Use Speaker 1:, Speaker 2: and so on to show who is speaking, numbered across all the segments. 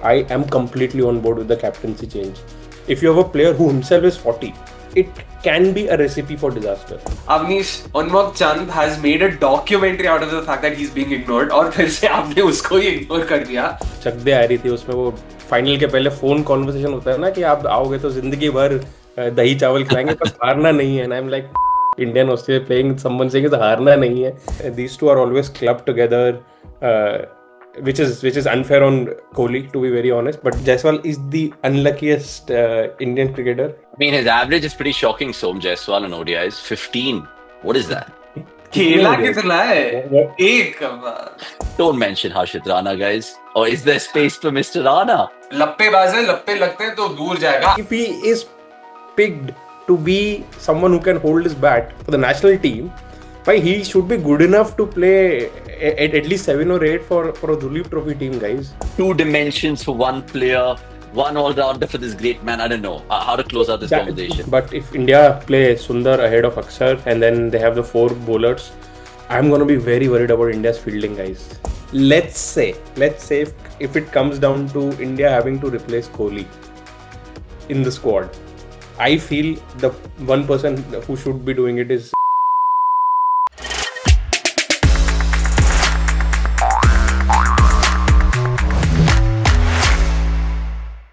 Speaker 1: I am completely on board with the captaincy change. If you have a player who himself is 40, it can be a recipe for disaster.
Speaker 2: Avnish Unmok Chand has made a documentary out of the fact that he's being ignored और फिर से आपने उसको ही ignore कर दिया.
Speaker 1: चक दे आ रही थी उसमें, वो फाइनल के पहले फोन कॉन्वर्सेशन होता है ना कि आप आओगे तो जिंदगी भर दही चावल खिलाएंगे, बस हारना नहीं है. And I am like Indian Australia playing someone saying हारना नहीं है. These two are always club together, which is unfair on Kohli, to be very honest. But Jaiswal is the unluckiest Indian cricketer.
Speaker 3: I mean, his average is pretty shocking, Som Jaiswal on ODIs. 15. What is that?
Speaker 2: खेला कितना है? एक.
Speaker 3: Don't mention Harshit Rana, guys. Or is there space for Mr. Rana?
Speaker 2: लप्पेबाज है, लप्पे लगते हैं तो दूर जाएगा.
Speaker 1: If he is picked to be someone who can hold his bat for the national team, he should be good enough to play at least 7 or 8 for a Duleep Trophy team, guys.
Speaker 3: 2 dimensions for one player, one all-rounder for this great man. I don't know how to close out this conversation.
Speaker 1: But if India play Sundar ahead of Akshar and then they have the 4 bowlers, I'm going to be very worried about India's fielding, guys. Let's say if it comes down to India having to replace Kohli in the squad, I feel the one person who should be doing it is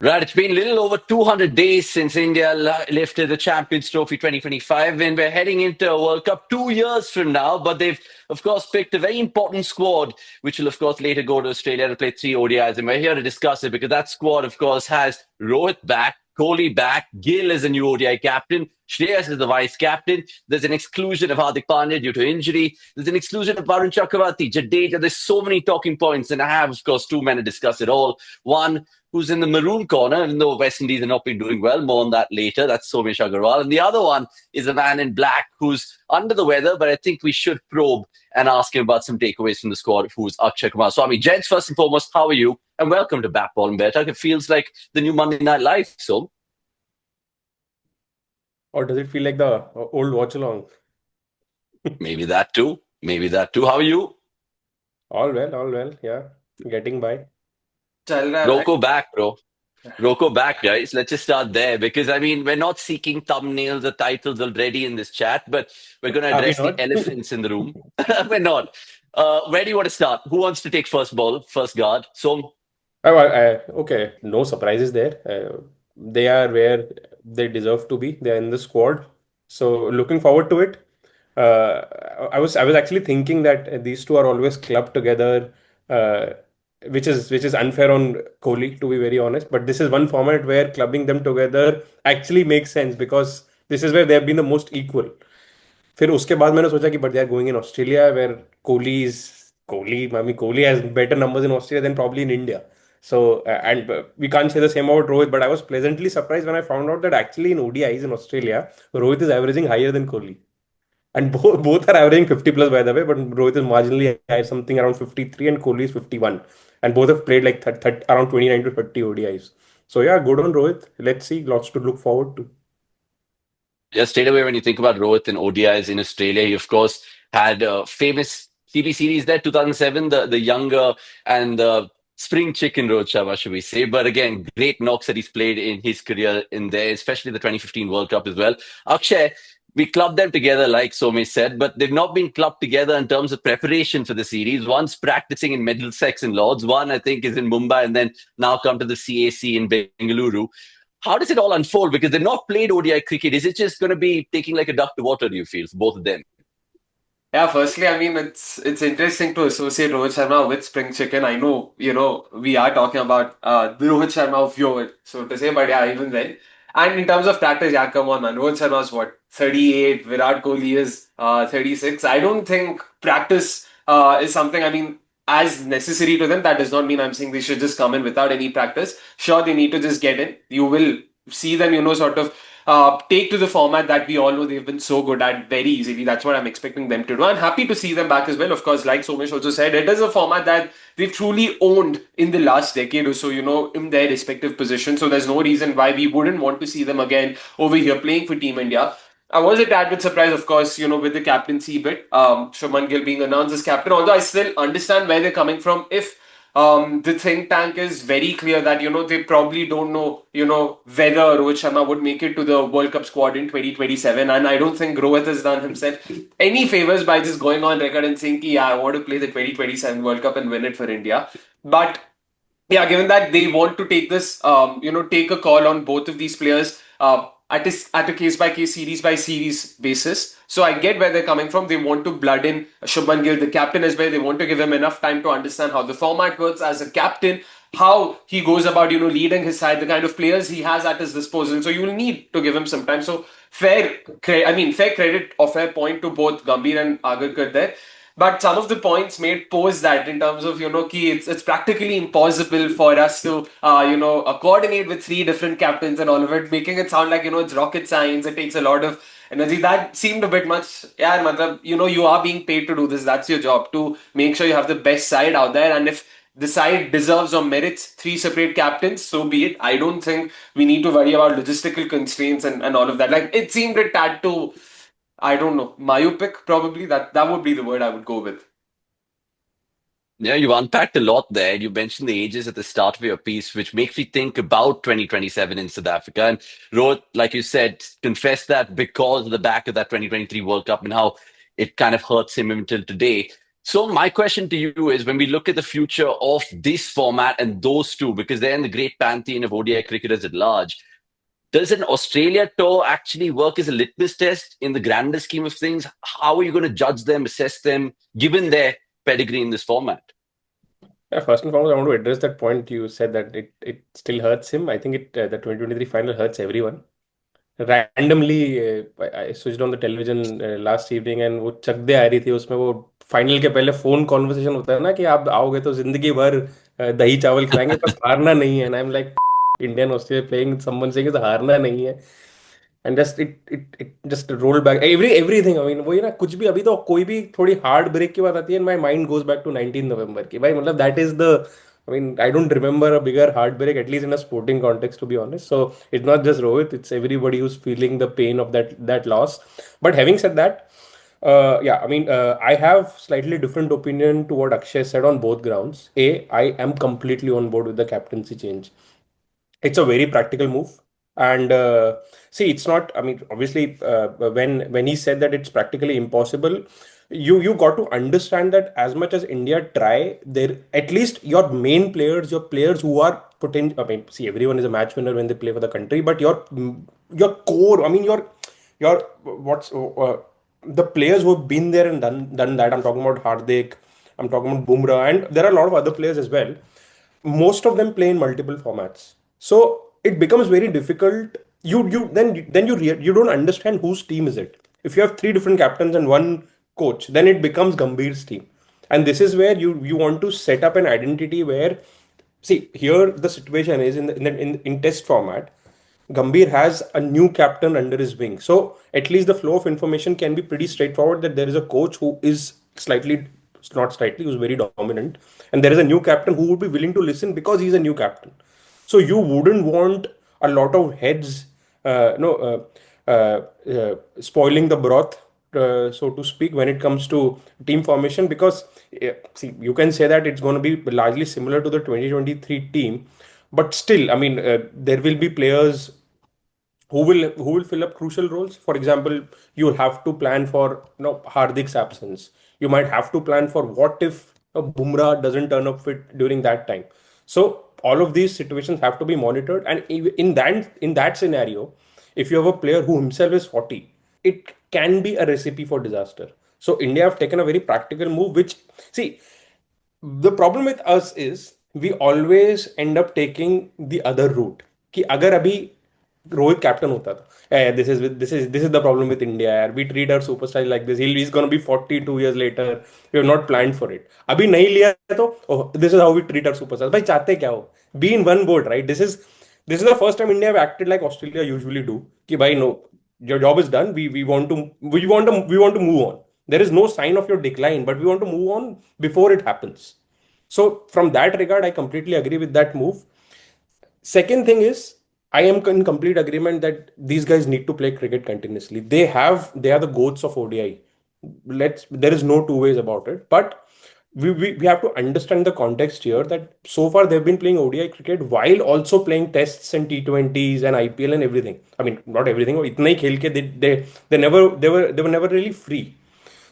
Speaker 3: Right, it's been a little over 200 days since India lifted the Champions Trophy 2025, and we're heading into a World Cup 2 years from now. But they've, of course, picked a very important squad, which will, of course, later go to Australia to play 3 ODIs. And we're here to discuss it because that squad, of course, has Rohit back, Kohli back, Gill is a new ODI captain, Shreyas is the vice captain. There's an exclusion of Hardik Pandya due to injury. There's an exclusion of Varun Chakravarti, Jadeja. There's so many talking points, and I have, of course, 2 men to discuss it all. One who's in the maroon corner, even though West Indies have not been doing well. More on that later. That's Somesh Agarwal. And the other one is a man in black who's under the weather, but I think we should probe and ask him about some takeaways from the squad, who's Akshay Kumar. Swami, gents, first and foremost, how are you? And welcome to Bat Ball and Bear Talk. It feels like the new Monday Night Live, so.
Speaker 1: Or does it feel like the old watch along?
Speaker 3: Maybe that too. How are you?
Speaker 1: All well. Yeah, getting by.
Speaker 3: Roko back, bro. Roko back, guys. Let's just start there because, I mean, we're not seeking thumbnails or titles already in this chat, but we're going to address the elephants in the room. We're not. Where do you want to start? Who wants to take first ball, first guard? Som?
Speaker 1: Okay, no surprises there. They are where they deserve to be. They are in the squad. So looking forward to it. I was actually thinking that these two are always clubbed together. Which is unfair on Kohli, to be very honest. But this is one format where clubbing them together actually makes sense because this is where they have been the most equal. फिर उसके बाद मैंने सोचा कि but they are going in Australia where Kohli has better numbers in Australia than probably in India. So and we can't say the same about Rohit, but I was pleasantly surprised when I found out that actually in ODIs in Australia, Rohit is averaging higher than Kohli. And both are averaging 50 plus, by the way, but Rohit is marginally higher, something around 53, and Kohli is 51. And both have played like around 29 to 30 ODIs. So yeah, good on Rohit. Let's see, lots to look forward to.
Speaker 3: Yeah, straight away when you think about Rohit and ODIs in Australia, he of course had a famous TV series there, 2007, the younger and the spring chicken Rohit Sharma, should we say. But again, great knocks that he's played in his career in there, especially the 2015 World Cup as well. Akshay, we clubbed them together, like Somesh said, but they've not been clubbed together in terms of preparation for the series. One's practicing in Middlesex and Lords. One, I think, is in Mumbai and then now come to the CAC in Bengaluru. How does it all unfold? Because they've not played ODI cricket. Is it just going to be taking like a duck to water, do you feel, for both of them?
Speaker 2: Yeah, firstly, I mean, it's interesting to associate Rohit Sharma with spring chicken. I know, we are talking about the Rohit Sharma of yore, so to say, but yeah, even then. And in terms of practice, yeah, come on, man. Rohit Sharma is what? 38. Virat Kohli is 36. I don't think practice is something, I mean, as necessary to them. That does not mean I'm saying they should just come in without any practice. Sure, they need to just get in. You will see them, sort of take to the format that we all know they've been so good at very easily. That's what I'm expecting them to do. I'm happy to see them back as well. Of course, like Somesh also said, it is a format that they've truly owned in the last decade or so, in their respective positions. So there's no reason why we wouldn't want to see them again over here playing for Team India. I was a tad bit surprised, of course, with the captaincy bit, Shubman Gill being announced as captain. Although I still understand where they're coming from. If The think tank is very clear that, they probably don't know, whether Rohit Sharma would make it to the World Cup squad in 2027. And I don't think Rohit has done himself any favors by just going on record and saying, yeah, I want to play the 2027 World Cup and win it for India. But yeah, given that they want to take this, take a call on both of these players at a case by case, series by series basis. So I get where they're coming from. They want to blood in Shubman Gill, the captain as well. They want to give him enough time to understand how the format works as a captain, how he goes about, leading his side, the kind of players he has at his disposal. So you will need to give him some time. So fair credit or fair point to both Gambhir and Agarkar there. But some of the points made pose that in terms of, ki it's practically impossible for us to, coordinate with three different captains and all of it, making it sound like, it's rocket science. It takes a lot of energy. That seemed a bit much. Yeah, matlab, you are being paid to do this. That's your job, to make sure you have the best side out there. And if the side deserves or merits three separate captains, so be it. I don't think we need to worry about logistical constraints and all of that. Like, it seemed a tad too, I don't know, myopic, probably. That would be the word I would go with.
Speaker 3: Yeah, you've unpacked a lot there. You mentioned the ages at the start of your piece, which makes me think about 2027 in South Africa. And Rohit, like you said, confessed that because of the back of that 2023 World Cup and how it kind of hurts him until today. So my question to you is, when we look at the future of this format and those two, because they're in the great pantheon of ODI cricketers at large, does an Australia tour actually work as a litmus test in the grander scheme of things? How are you going to judge them, assess them, given their pedigree in this format?
Speaker 1: Yeah, first and foremost, I want to address that point. You said that it still hurts him. I think the 2023 final hurts everyone. Randomly, I switched on the television last evening and वो चक दे आ रही थी उसमें वो final के पहले phone conversation होता है ना कि आप आओगे तो जिंदगी भर दही चावल खिलाएंगे बस हारना नहीं है and I am like Indian Australia playing someone saying हारना नहीं है and just it just roll back everything I mean वही ना कुछ भी अभी तो कोई भी थोड़ी हार्ड ब्रेक की बात आती है my mind goes back to 19 November की भाई मतलब that is the I mean, I don't remember a bigger heartbreak, at least in a sporting context, to be honest. So it's not just Rohit; it's everybody who's feeling the pain of that loss. But having said that, yeah, I mean, I have slightly different opinion to what Akshay said on both grounds. I am completely on board with the captaincy change. It's a very practical move, and see, it's not. I mean, obviously, when he said that it's practically impossible, you got to understand that as much as India try, there at least your main players, your players who are potential. I mean, see, everyone is a match winner when they play for the country, but your core. I mean, your what's the players who have been there and done that. I'm talking about Hardik. I'm talking about Bumrah, and there are a lot of other players as well. Most of them play in multiple formats, so it becomes very difficult. You don't understand whose team is it. If you have three different captains and one coach, then it becomes Gambhir's team, and this is where you want to set up an identity where, see, here the situation is in test format. Gambhir has a new captain under his wing. So at least the flow of information can be pretty straightforward that there is a coach who is slightly, not slightly, who's very dominant. And there is a new captain who would be willing to listen because he's a new captain. So you wouldn't want a lot of heads, no, spoiling the broth, so to speak, when it comes to team formation. Because see, you can say that it's going to be largely similar to the 2023 team, but still, I mean, there will be players who will fill up crucial roles. For example, you'll have to plan for Hardik's absence. You might have to plan for what if Bumrah doesn't turn up fit during that time. So all of these situations have to be monitored, and in that scenario, if you have a player who himself is 40, it can be a recipe for disaster. So India have taken a very practical move, which, see, the problem with us is we always end up taking the other route कि अगर अभी Rohit captain होता था, yeah, this is the problem with India यार, we treat our superstar like this, he's gonna be 42 years later, we have not planned for it, अभी नहीं लिया है तो oh, this is how we treat our superstars. भाई चाहते क्या हो, be in one boat, right? This is the first time India have acted like Australia usually do कि भाई no, your job is done, we want to move on. There is no sign of your decline, but we want to move on before it happens. So from that regard, I completely agree with that move. Second thing is, I am in complete agreement that these guys need to play cricket continuously. They are the goats of ODI. There is no two ways about it. But we have to understand the context here that so far they've been playing ODI cricket while also playing tests and T20s and IPL and everything. I mean, not everything. इतना ही खेल के they were never really free.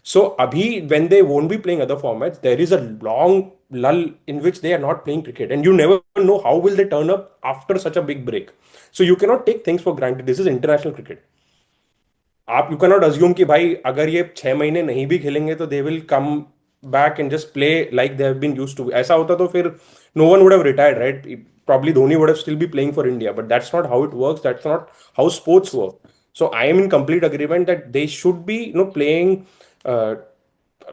Speaker 1: So abhi when they won't be playing other formats, there is a long lull in which they are not playing cricket, and you never know how will they turn up after such a big break. So you cannot take things for granted. This is international cricket. आप you cannot assume कि भाई अगर ये 6 महीने नहीं भी खेलेंगे तो they will come back and just play like they have been used to. ऐसा होता तो फिर no one would have retired right. Probably Dhoni would have still be playing for India, but that's not how it works, that's not how sports work. So I am in complete agreement that they should be playing,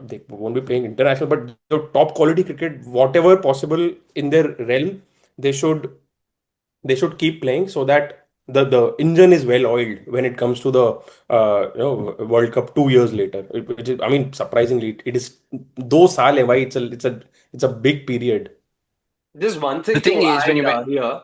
Speaker 1: they won't be playing international, but the top quality cricket, whatever possible in their realm, they should they should keep playing so that the engine is well oiled when it comes to the World Cup 2 years later. Which is, I mean, surprisingly, it is 2 साल है भाई. It's a big period.
Speaker 2: Just one
Speaker 3: The
Speaker 2: thing
Speaker 3: thing
Speaker 2: to
Speaker 3: is, when
Speaker 2: add
Speaker 3: you went,
Speaker 2: here.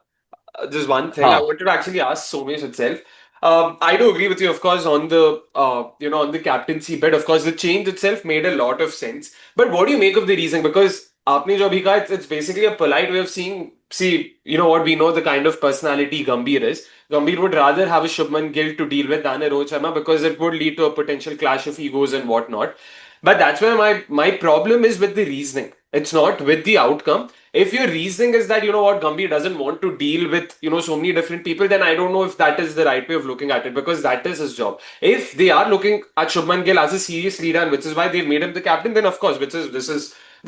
Speaker 2: Just one thing I
Speaker 3: huh,
Speaker 2: wanted to actually ask Somesh itself. I do agree with you, of course, on the on the captaincy bit. Of course, the change itself made a lot of sense. But what do you make of the reasoning? Because आपने जो अभी कहा, it's basically a polite way of seeing. See, you know what, we know the kind of personality Gambhir is. Gambhir would rather have a Shubman Gill to deal with than a Rohit Sharma because it would lead to a potential clash of egos and whatnot. But that's where my problem is with the reasoning. It's not with the outcome. If your reasoning is that, you know what, Gambhir doesn't want to deal with, so many different people, then I don't know if that is the right way of looking at it, because that is his job. If they are looking at Shubman Gill as a serious leader, and which is why they've made him the captain, then of course,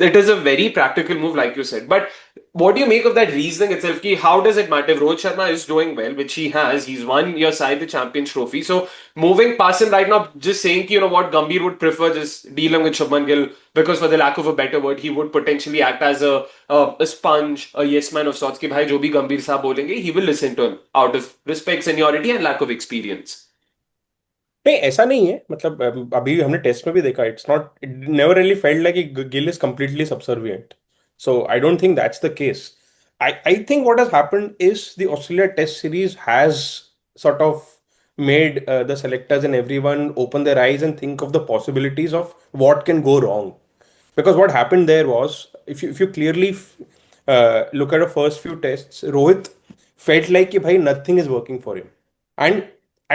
Speaker 2: it is a very practical move, like you said. But what do you make of that reasoning itself? Ki how does it matter if Rohit Sharma is doing well, which he has? He's won your side the Champions Trophy. So moving past him right now, just saying ki, you know what, Gambhir would prefer just dealing with Shubman Gill because, for the lack of a better word, he would potentially act as a sponge, a yes man of sorts. Ki bhai jo bhi Gambhir साहब बोलेंगे, he will listen to him out of respect, seniority, and lack of experience.
Speaker 1: नहीं, ऐसा नहीं है, मतलब अभी हमने test में भी देखा, it's not, it never really felt like Gill is completely subservient. So I don't think that's the case. I think what has happened is the Australia Test series has sort of made the selectors and everyone open their eyes and think of the possibilities of what can go wrong. Because what happened there was, if you clearly look at the first few tests, Rohit felt like कि भाई nothing is working for him, and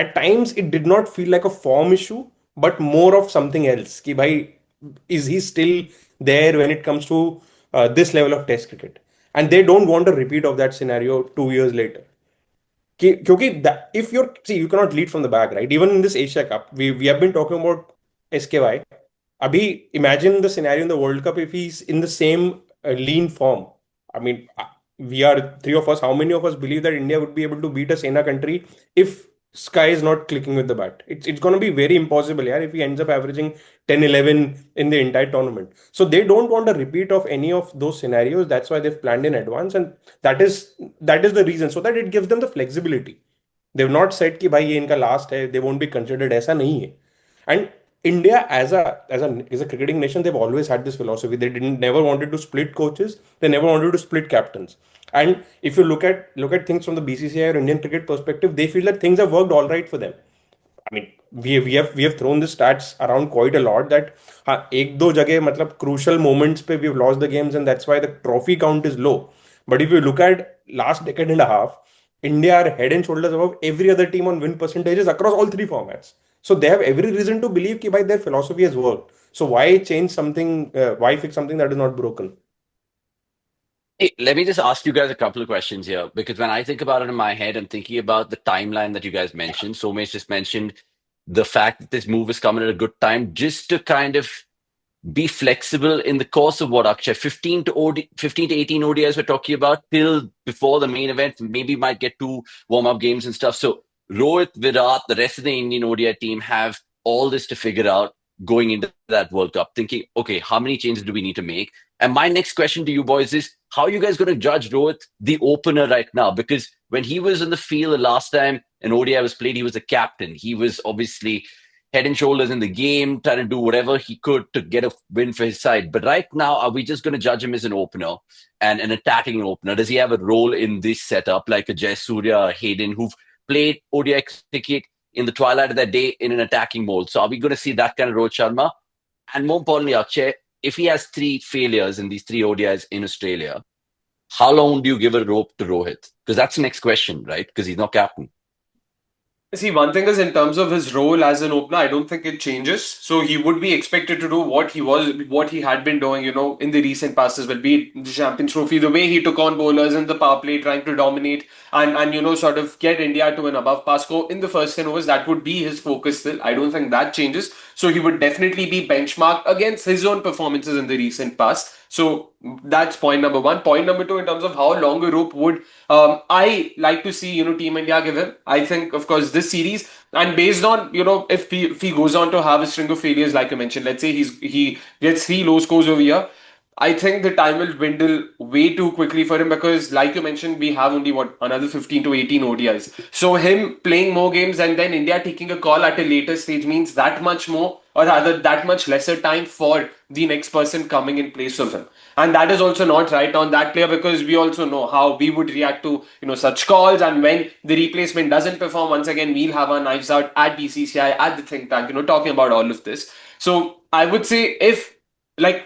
Speaker 1: at times it did not feel like a form issue, but more of something else. कि भाई, is he still there when it comes to this level of Test cricket? And they don't want a repeat of that scenario 2 years later. क्योंकि if you're, see, you cannot lead from the back, right? Even in this Asia Cup, we have been talking about SKY. Abhi, imagine the scenario in the World Cup if he's in the same lean form. I mean, we are three of us. How many of us believe that India would be able to beat a Sena country if Sky is not clicking with the bat? It's going to be very impossible, yeah, if he ends up averaging 10, 11 in the entire tournament. So they don't want a repeat of any of those scenarios. That's why they've planned in advance, and that is the reason, so that it gives them the flexibility. They've not said कि भाई ये इनका last है, they won't be considered. ऐसा नहीं है. And India as a cricketing nation, they've always had this philosophy. They didn't never wanted to split coaches. They never wanted to split captains. And if you look at things from the BCCI or Indian cricket perspective, they feel that things have worked all right for them. I mean, we have thrown the stats around quite a lot that हाँ एक दो जगह मतलब crucial moments पे we've lost the games, and that's why the trophy count is low. But if you look at last decade and a half, India are head and shoulders above every other team on win percentages across all three formats. So they have every reason to believe कि भाई their philosophy has worked. So why change something? Why fix something that is not broken?
Speaker 3: hey, let me just ask you guys a couple of questions here, because when I think about it in my head, I'm thinking about the timeline that you guys mentioned. Somesh just mentioned the fact that this move is coming at a good time, just to kind of be flexible in the course of what, Akshay, 15 to 18 ODIs we're talking about till before the main event. Maybe might get two warm-up games and stuff. So Rohit, Virat, the rest of the Indian ODI team have all this to figure out going into that World Cup, thinking, okay, how many changes do we need to make? And my next question to you boys is, how are you guys going to judge Rohit, the opener, right now? Because when he was in the field the last time an ODI was played, he was a captain. He was obviously head and shoulders in the game, trying to do whatever he could to get a win for his side. But right now, are we just going to judge him as an opener and an attacking opener? Does he have a role in this setup like a Jayasuriya or Hayden, who've played ODI cricket in the twilight of their day in an attacking mode? So are we going to see that kind of Rohit Sharma? And more importantly, Akshay, if he has three failures in these three ODIs in Australia, how long do you give a rope to Rohit? Because that's the next question, right? Because he's not captain.
Speaker 2: See, one thing is in terms of his role as an opener, I don't think it changes. So he would be expected to do what he had been doing, in the recent past as well, be it the Champions Trophy, the way he took on bowlers in the power play, trying to dominate and sort of get India to an above par score in the first 10 overs. That would be his focus still. I don't think that changes. So he would definitely be benchmarked against his own performances in the recent past. So that's point number one. Point number two, in terms of how long a rope would I like to see Team India give him. I think, of course, this series and based on if he goes on to have a string of failures like you mentioned, let's say he gets three low scores over here. I think the time will dwindle way too quickly for him because, like you mentioned, we have only another 15 to 18 ODIs. So him playing more games and then India taking a call at a later stage means that much more, or rather that much lesser time for the next person coming in place of him. And that is also not right on that player because we also know how we would react to such calls, and when the replacement doesn't perform, once again we'll have our knives out at BCCI, at the think tank, talking about all of this. So I would say if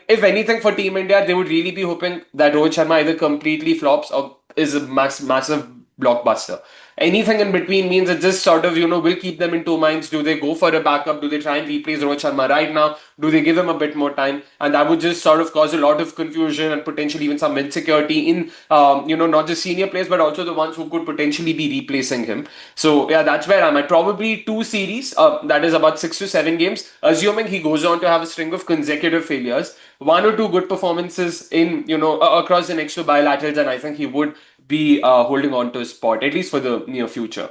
Speaker 2: anything for Team India, they would really be hoping that Rohit Sharma either completely flops or is a massive blockbuster. Anything in between means it just sort of, will keep them in two minds. Do they go for a backup? Do they try and replace Rohit Sharma right now? Do they give him a bit more time? And that would just sort of cause a lot of confusion and potentially even some insecurity in, not just senior players, but also the ones who could potentially be replacing him. So, yeah, that's where I'm at. Probably two series, that is about 6 to 7 games, assuming he goes on to have a string of consecutive failures, one or two good performances in, across the next two bilaterals, and I think he would be holding on to his spot, at least for the near future.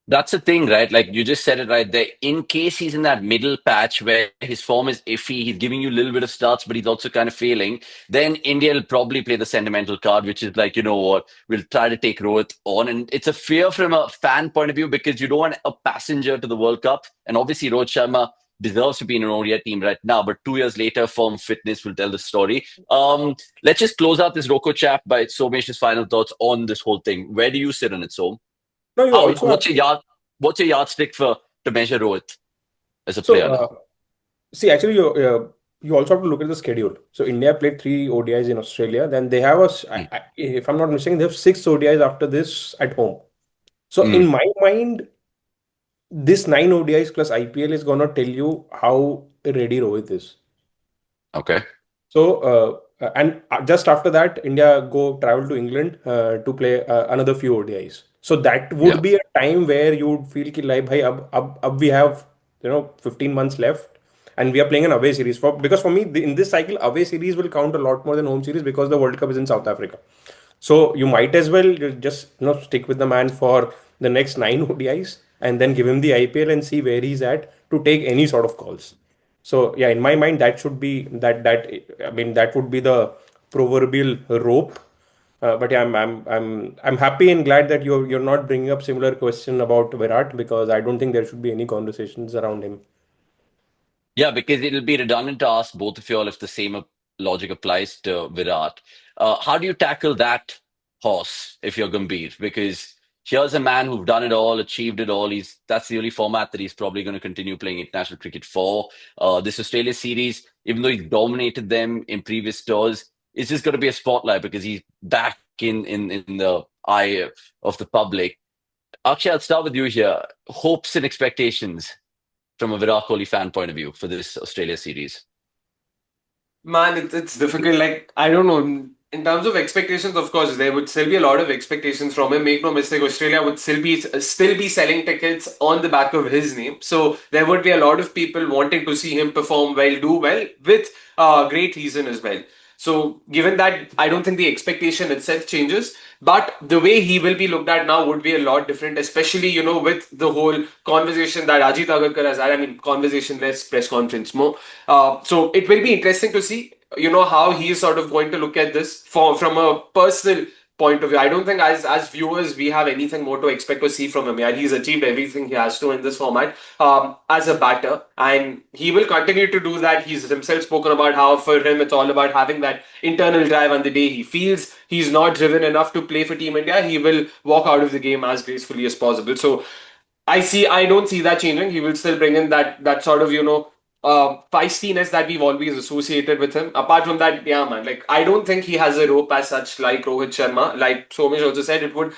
Speaker 3: That's the thing, right? Like you just said it right there. In case he's in that middle patch where his form is iffy, he's giving you a little bit of starts, but he's also kind of failing, then India will probably play the sentimental card, which is like, you know what, we'll try to take Rohit on. And it's a fear from a fan point of view because you don't want a passenger to the World Cup. And obviously, Rohit Sharma deserves to be in an ODI team right now, but 2 years later, form fitness will tell the story. Let's just close out this Roko chat by Somesh's final thoughts on this whole thing. Where do you sit on it, Som?
Speaker 1: No, you
Speaker 3: How
Speaker 1: also have
Speaker 3: what's your yardstick for to measure Rohit as a
Speaker 1: so
Speaker 3: player now?
Speaker 1: see actually you also have to look at the schedule. So India played three ODIs in Australia. Then they have
Speaker 3: Mm,
Speaker 1: if I'm not mistaken, they have six ODIs after this at home. So in
Speaker 3: mm,
Speaker 1: my mind, this nine ODIs plus IPL is gonna tell you how ready Rohit is.
Speaker 3: okay.
Speaker 1: So, and just after that, India go travel to England to play another few ODIs. So that
Speaker 3: Yeah.
Speaker 1: would be a time where you would feel ki like, bhai, ab we have 15 months left, and we are playing an away series. Because for me, in this cycle, away series will count a lot more than home series because the World Cup is in South Africa. So you might as well just stick with the man for the next nine ODIs and then give him the IPL and see where he's at to take any sort of calls. So yeah, in my mind, that should be that I mean that would be the proverbial rope. But yeah, I'm happy and glad that you're not bringing up similar question about Virat because I don't think there should be any conversations around him.
Speaker 3: Yeah, because it'll be redundant to ask both of you all if the same logic applies to Virat. How do you tackle that horse if you're Gambhir? Because here's a man who's done it all, achieved it all. That's the only format that he's probably going to continue playing international cricket for. This Australia series, even though he's dominated them in previous tours, it's just going to be a spotlight because he's back in the eye of the public. Akshay, I'll start with you here. Hopes and expectations from a Virat Kohli fan point of view for this Australia series?
Speaker 2: Man, it's difficult. Like, I don't know. In terms of expectations, of course, there would still be a lot of expectations from him. Make no mistake, Australia would still be selling tickets on the back of his name. So there would be a lot of people wanting to see him perform well, do well, with great reason as well. So given that, I don't think the expectation itself changes, but the way he will be looked at now would be a lot different, especially, with the whole conversation that Ajit Agarkar has had. I mean, conversation less, press conference more. So it will be interesting to see, how he is sort of going to look at this from a personal point of view. I don't think as viewers we have anything more to expect or see from him. Yeah, he's achieved everything he has to in this format as a batter, and he will continue to do that. He's himself spoken about how for him it's all about having that internal drive. On the day he feels he's not driven enough to play for Team India, he will walk out of the game as gracefully as possible. So I don't see that changing. He will still bring in that sort of feistiness that we've always associated with him. Apart from that, yeah, man, like I don't think he has a rope as such like Rohit Sharma. Like Somesh also said, it would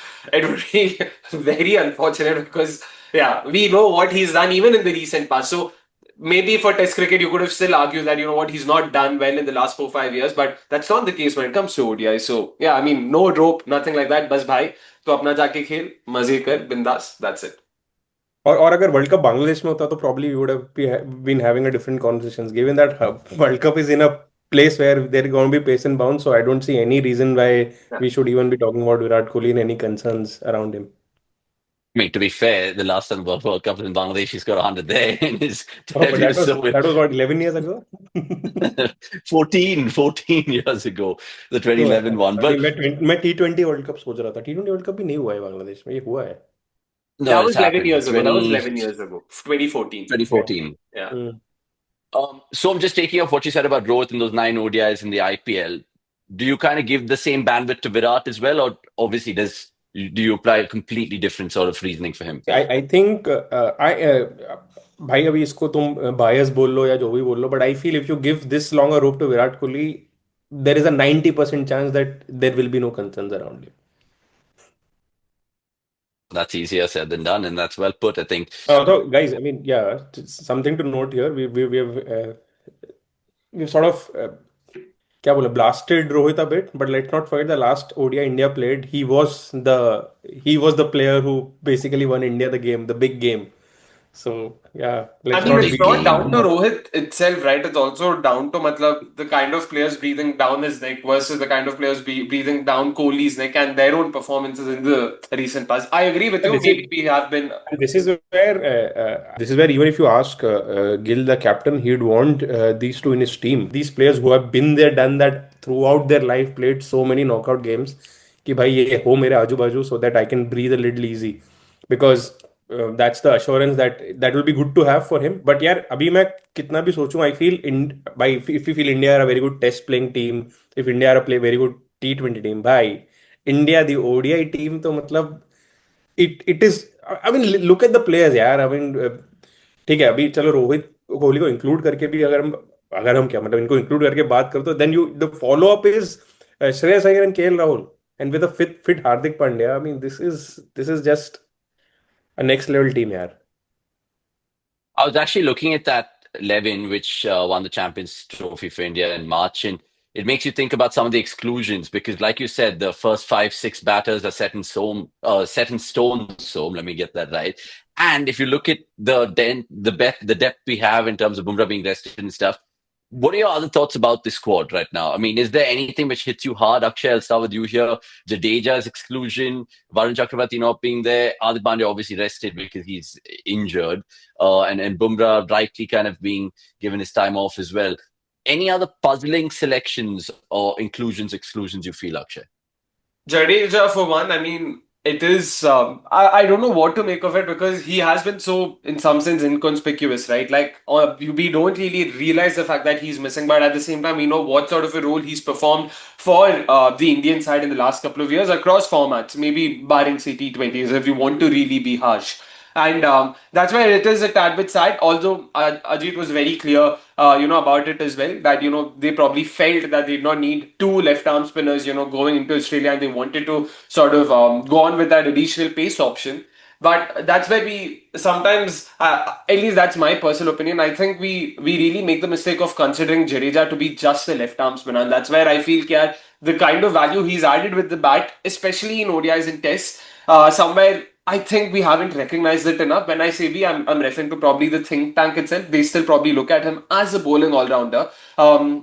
Speaker 2: be very unfortunate because yeah, we know what he's done even in the recent past. So maybe for Test cricket, you could have still argued that you know what he's not done well in the last 4 5 years, but that's not the case when it comes to ODI. So yeah, I mean, no rope, nothing like that. Bas bhai, तो अपना जाके खेल, मजे कर, बिंदास. That's it.
Speaker 1: और अगर world cup Bangladesh में होता तो probably we would have been having a different conversations. Given that World Cup is in a place where they're going to be pace and bounce, so I don't see any reason why
Speaker 2: Yeah.
Speaker 1: we should even be talking about Virat Kohli and any concerns around him.
Speaker 3: I mean, to be fair, the last time the World Cup was in Bangladesh, he's got 100 there in his
Speaker 1: Oh, but
Speaker 3: debut. So
Speaker 1: that was what 11 years ago.
Speaker 3: 14 years ago, the
Speaker 1: No,
Speaker 3: 2011 one.
Speaker 1: अभी
Speaker 3: But
Speaker 1: मैं T20 world cup सोच रहा था. T20 world cup भी नहीं हुआ है बांग्लादेश में. ये हुआ है.
Speaker 3: no,
Speaker 2: That
Speaker 3: it's
Speaker 2: was 11
Speaker 3: happened.
Speaker 2: years ago. That was
Speaker 3: 20,
Speaker 2: 11 years ago. 2014.
Speaker 3: 2014.
Speaker 2: Yeah.
Speaker 3: So I'm just taking off what you said about Rohit and those 9 ODIs in the IPL. Do you kind of give the same bandwidth to Virat as well, or obviously do you apply a completely different sort of reasoning for him?
Speaker 1: I think भाई अभी इसको तुम बायस बोल लो या जो भी बोल लो but I feel if you give this long a rope to Virat Kohli there is a 90% chance that there will be no concerns around him.
Speaker 3: That's easier said than done, and that's well put, I think.
Speaker 1: So guys, I mean, yeah, something to note here. We've sort of क्या बोले blasted Rohit a bit, but let's not forget the last ODI India played. He was the player who basically won India the game, the big game. So yeah,
Speaker 2: I
Speaker 1: let's
Speaker 2: mean,
Speaker 1: not
Speaker 2: it's
Speaker 3: Big
Speaker 1: beat
Speaker 2: not
Speaker 1: him
Speaker 2: down
Speaker 1: too
Speaker 3: game.
Speaker 2: to
Speaker 1: much.
Speaker 2: Rohit itself, right? It's also down to matlab, the kind of players breathing down his neck versus the kind of players breathing down Kohli's neck and their own performances in the recent past. I agree with
Speaker 1: And
Speaker 2: you.
Speaker 1: This is
Speaker 2: Maybe we have been.
Speaker 1: and this is where even if you ask Gill, the captain, he'd want these two in his team. These players who have been there, done that throughout their life, played so many knockout games. कि भाई ये हो मेरे आजू बाजू so that I can breathe a little easy because that's the assurance that will be good to have for him. But यार अभी मैं कितना भी सोचूं I feel in by if you feel India are a very good test playing team, if India are a play very good T20 team, भाई India the ODI team तो मतलब it is I mean look at the players यार I mean ठीक है अभी चलो रोहित कोहली को include करके भी अगर हम क्या मतलब इनको इंक्लूड करके बात करो तो then you the follow up is Shreyas Iyer and KL Rahul and with a fit Hardik Pandya I mean this is just a next level team यार.
Speaker 3: I was actually looking at that 11, which won the Champions Trophy for India in March, and it makes you think about some of the exclusions because, like you said, the first 5, 6 batters are set in stone. So let me get that right. And if you look at the depth we have in terms of Bumrah being rested and stuff, what are your other thoughts about this squad right now? I mean, is there anything which hits you hard? Akshay, I'll start with you here. Jadeja's exclusion, Varun Chakravarti not being there, Adit Pandya obviously rested because he's injured, and Bumrah rightly kind of being given his time off as well. Any other puzzling selections or inclusions, exclusions you feel, Akshay?
Speaker 2: Jadeja, for one, I mean, it is. I don't know what to make of it because he has been so, in some sense, inconspicuous, right? Like, we don't really realize the fact that he's missing, but at the same time, we know what sort of a role he's performed for the Indian side in the last couple of years across formats, maybe barring say T20s, if you want to really be harsh. And that's why it is a tad bit sad. Although Ajit was very clear, about it as well. That they probably felt that they did not need two left arm spinners, going into Australia, and they wanted to sort of go on with that additional pace option. But that's where we sometimes, at least that's my personal opinion. I think we really make the mistake of considering Jadeja to be just a left arm spinner, and that's where I feel that the kind of value he's added with the bat, especially in ODIs and Tests, somewhere I think we haven't recognized it enough. When I say we, I'm referring to probably the think tank itself. They still probably look at him as a bowling all rounder,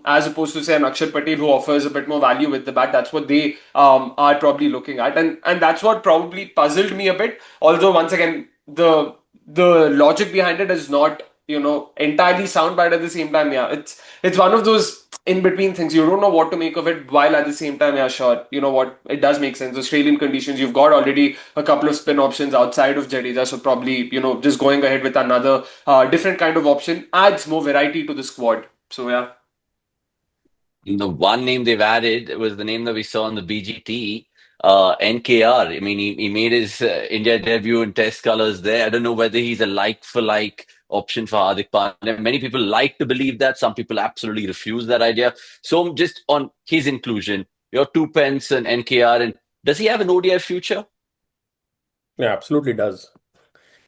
Speaker 2: as opposed to say an Akshar Patel who offers a bit more value with the bat. That's what they are probably looking at, and that's what probably puzzled me a bit. Although once again, the logic behind it is not entirely sound, but at the same time, yeah, it's one of those in between things. You don't know what to make of it, while at the same time, yeah, sure, you know what, it does make sense. Australian conditions, you've got already a couple of spin options outside of Jadeja, so probably just going ahead with another different kind of option adds more variety to the squad. So yeah.
Speaker 3: The one name they've added was the name that we saw in the BGT, NKR. I mean, he made his India debut in Test colors there. I don't know whether he's a like for like option for Hardik Pandya. Many people like to believe that. Some people absolutely refuse that idea. So just on his inclusion, your two pence and NKR, and does he have an ODI future?
Speaker 1: Yeah, absolutely does.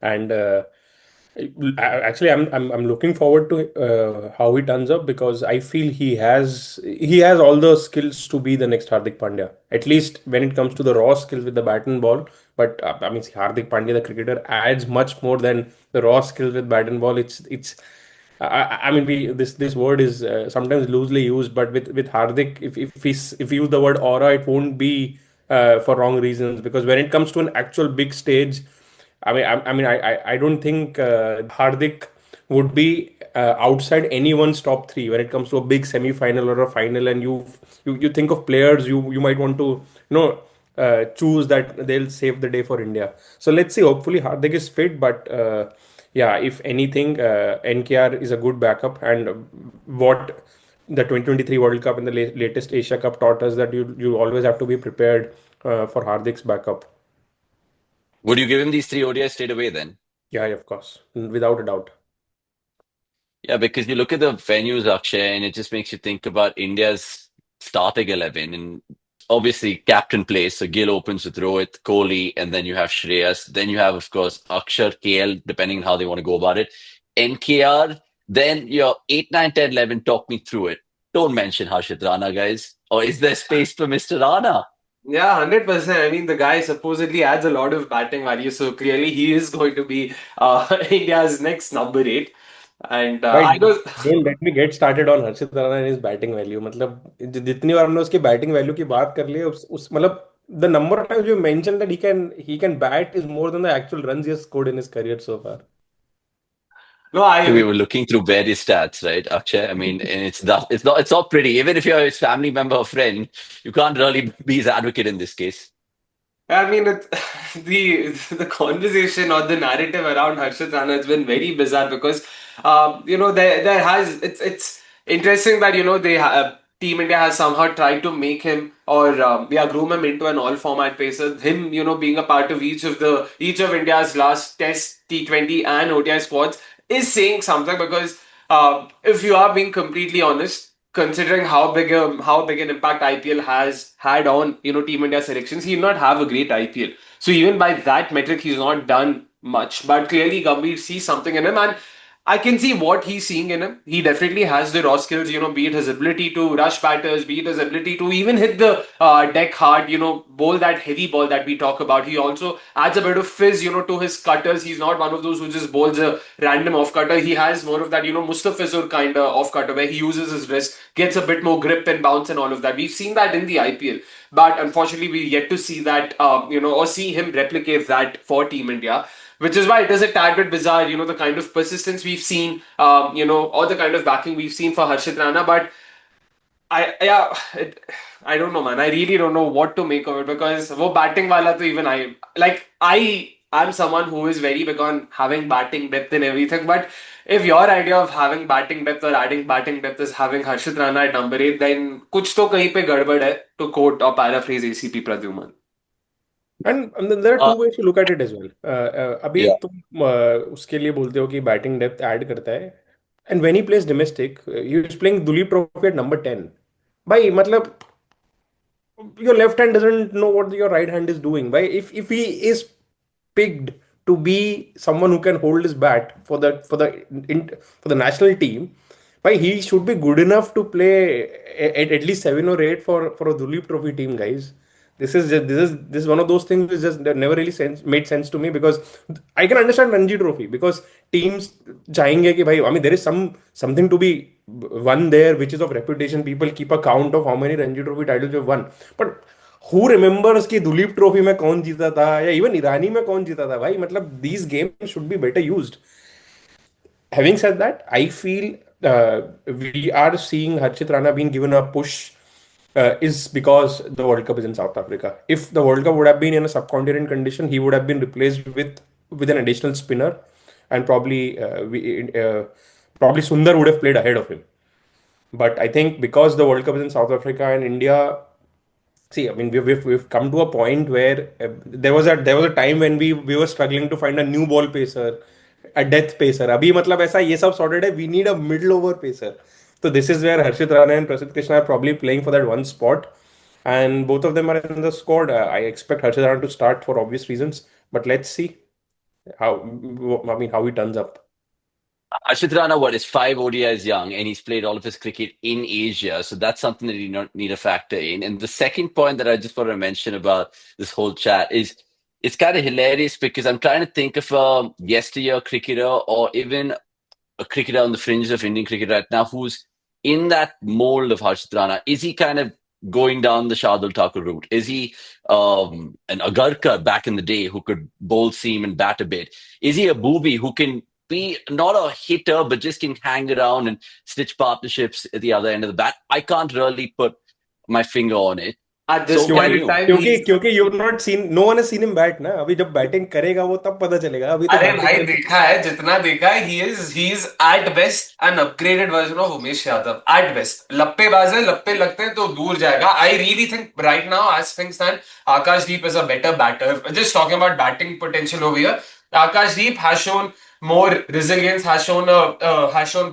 Speaker 1: And actually, I'm looking forward to how he turns up, because I feel he has all the skills to be the next Hardik Pandya. At least when it comes to the raw skills with the bat and ball. But I mean, Hardik Pandya, the cricketer, adds much more than the raw skills with bat and ball. It's I mean, this word is sometimes loosely used, but with Hardik, if we use the word aura, it won't be for wrong reasons, because when it comes to an actual big stage, I don't think Hardik would be outside anyone's top three when it comes to a big semi-final or a final. And you think of players you might want to choose that they'll save the day for India. So let's see. Hopefully Hardik is fit, but yeah, if anything, NKR is a good backup. And what the 2023 World Cup and the latest Asia Cup taught us, that you always have to be prepared for Hardik's backup.
Speaker 3: Would you give him these three ODIs straight away then?
Speaker 1: Yeah, of course, without a doubt.
Speaker 3: Yeah, because you look at the venues, Akshay, and it just makes you think about India's starting 11. And obviously, captain plays. So Gill opens with Rohit, Kohli, and then you have Shreyas. Then you have, of course, Akshar, KL, depending on how they want to go about it. NKR, then your 8, 9, 10, 11. Talk me through it. Don't mention Harshit Rana, guys. Or is there space for Mr. Rana?
Speaker 2: Yeah, 100%. I mean, the guy supposedly adds a lot of batting value, so clearly he is going to be India's next number eight. And
Speaker 1: भाई,
Speaker 2: I know.
Speaker 1: don't let me get started on Harshit Rana and his batting value. मतलब जितनी बार हमने उसकी batting value की बात कर ली है, उस मतलब the number of times you mentioned that he can bat is more than the actual runs he has scored in his career so far.
Speaker 2: No,
Speaker 3: We
Speaker 2: I
Speaker 3: were looking through various stats, right, Akshay? I mean, and it's not pretty. Even if you're his family member or friend, you can't really be his advocate in this case.
Speaker 2: I mean, the conversation or the narrative around Harshit Rana has been very bizarre because, there has it's interesting that Team India has somehow tried to make him or groom him into an all format pacer. Him, being a part of each of India's last Test, T20, and ODI squads is saying something because if you are being completely honest, considering how big an impact IPL has had on Team India selections, he did not have a great IPL. So even by that metric, he's not done much. But clearly, Gambhir sees something in him, and I can see what he's seeing in him. He definitely has the raw skills, be it his ability to rush batters, be it his ability to even hit the deck hard, bowl that heavy ball that we talk about. He also adds a bit of fizz, to his cutters. He's not one of those who just bowls a random off cutter. He has more of that, Mustafizur kind of off cutter where he uses his wrist, gets a bit more grip and bounce and all of that. We've seen that in the IPL. But unfortunately, we yet to see that, or see him replicate that for Team India, which is why it is a tad bit bizarre, the kind of persistence we've seen, or the kind of backing we've seen for Harshit Rana. But yeah, I don't know, man. I really don't know what to make of it because wo batting wala to even I'm someone who is very big on having batting depth and everything. But if your idea of having batting depth or adding batting depth is having Harshit Rana at number 8, then kuch to kahin pe gadbad hai, to quote or paraphrase ACP Pradyuman.
Speaker 1: And then there are two
Speaker 3: Uh,
Speaker 1: ways to look at it as well. अभी
Speaker 3: yeah.
Speaker 1: तुम उसके लिए बोलते हो कि batting depth add करता है, and when he plays domestic, he is playing Duleep Trophy at number 10. भाई मतलब your left hand doesn't know what your right hand is doing. Right? If he is picked to be someone who can hold his bat for the national team, but he should be good enough to play at least 7 or 8 for a Duleep Trophy team, guys. This is one of those things which just that never really made sense to me, because I can understand Ranji Trophy because teams चाहेंगे कि भाई, I mean, there is something to be won there, which is of reputation. People keep a count of how many Ranji Trophy titles you've won, but who remembers कि Duleep trophy में कौन जीता था या even ईरानी में कौन जीता था भाई. मतलब these games should be better used. Having said that, I feel we are seeing Harshit Rana being given a push is because the World Cup is in South Africa. If the World Cup would have been in a subcontinent condition, he would have been replaced with an additional spinner, and probably Sundar would have played ahead of him. But I think because the World Cup is in South Africa and India, see, I mean, we've come to a point where there was a time when we were struggling to find a new ball pacer, a death pacer. अभी मतलब ऐसा ये सब sorted है. We need a middle over pacer. So this is where Harshit Rana and Prasidh Krishna are probably playing for that one spot, and both of them are in the squad. I expect Harshit Rana to start for obvious reasons, but let's see how how he turns up.
Speaker 3: Ashwin Rana, what is 5 ODIs young, and he's played all of his cricket in Asia, so that's something that you not need to factor in. And the second point that I just want to mention about this whole chat is it's kind of hilarious because I'm trying to think of a yesteryear cricketer or even a cricketer on the fringes of Indian cricket right now who's in that mold of Harshit Rana. Is he kind of going down the Shardul Thakur route? Is he an Agarkar back in the day who could bowl seam and bat a bit? Is he a booby who can be not a hitter but just can hang around and stitch partnerships at the other end of the bat? I can't really put my finger on it.
Speaker 2: At this
Speaker 3: So
Speaker 1: क्योंकि
Speaker 3: can
Speaker 2: point in
Speaker 3: you?
Speaker 2: time,
Speaker 1: क्योंकि
Speaker 2: he's
Speaker 1: क्योंकि you not seen no one has seen him bat ना. अभी जब batting करेगा वो तब पता चलेगा. अभी तो
Speaker 2: अरे
Speaker 1: बैटिंग
Speaker 2: भाई
Speaker 1: करके
Speaker 2: देखा है जितना देखा है he is at best an upgraded version of Umesh Yadav at best लप्पेबाज है लप्पे लगते हैं तो दूर जाएगा I really think right now as things stand Akashdeep is a better batter just talking about batting potential over here Akashdeep has shown more resilience has shown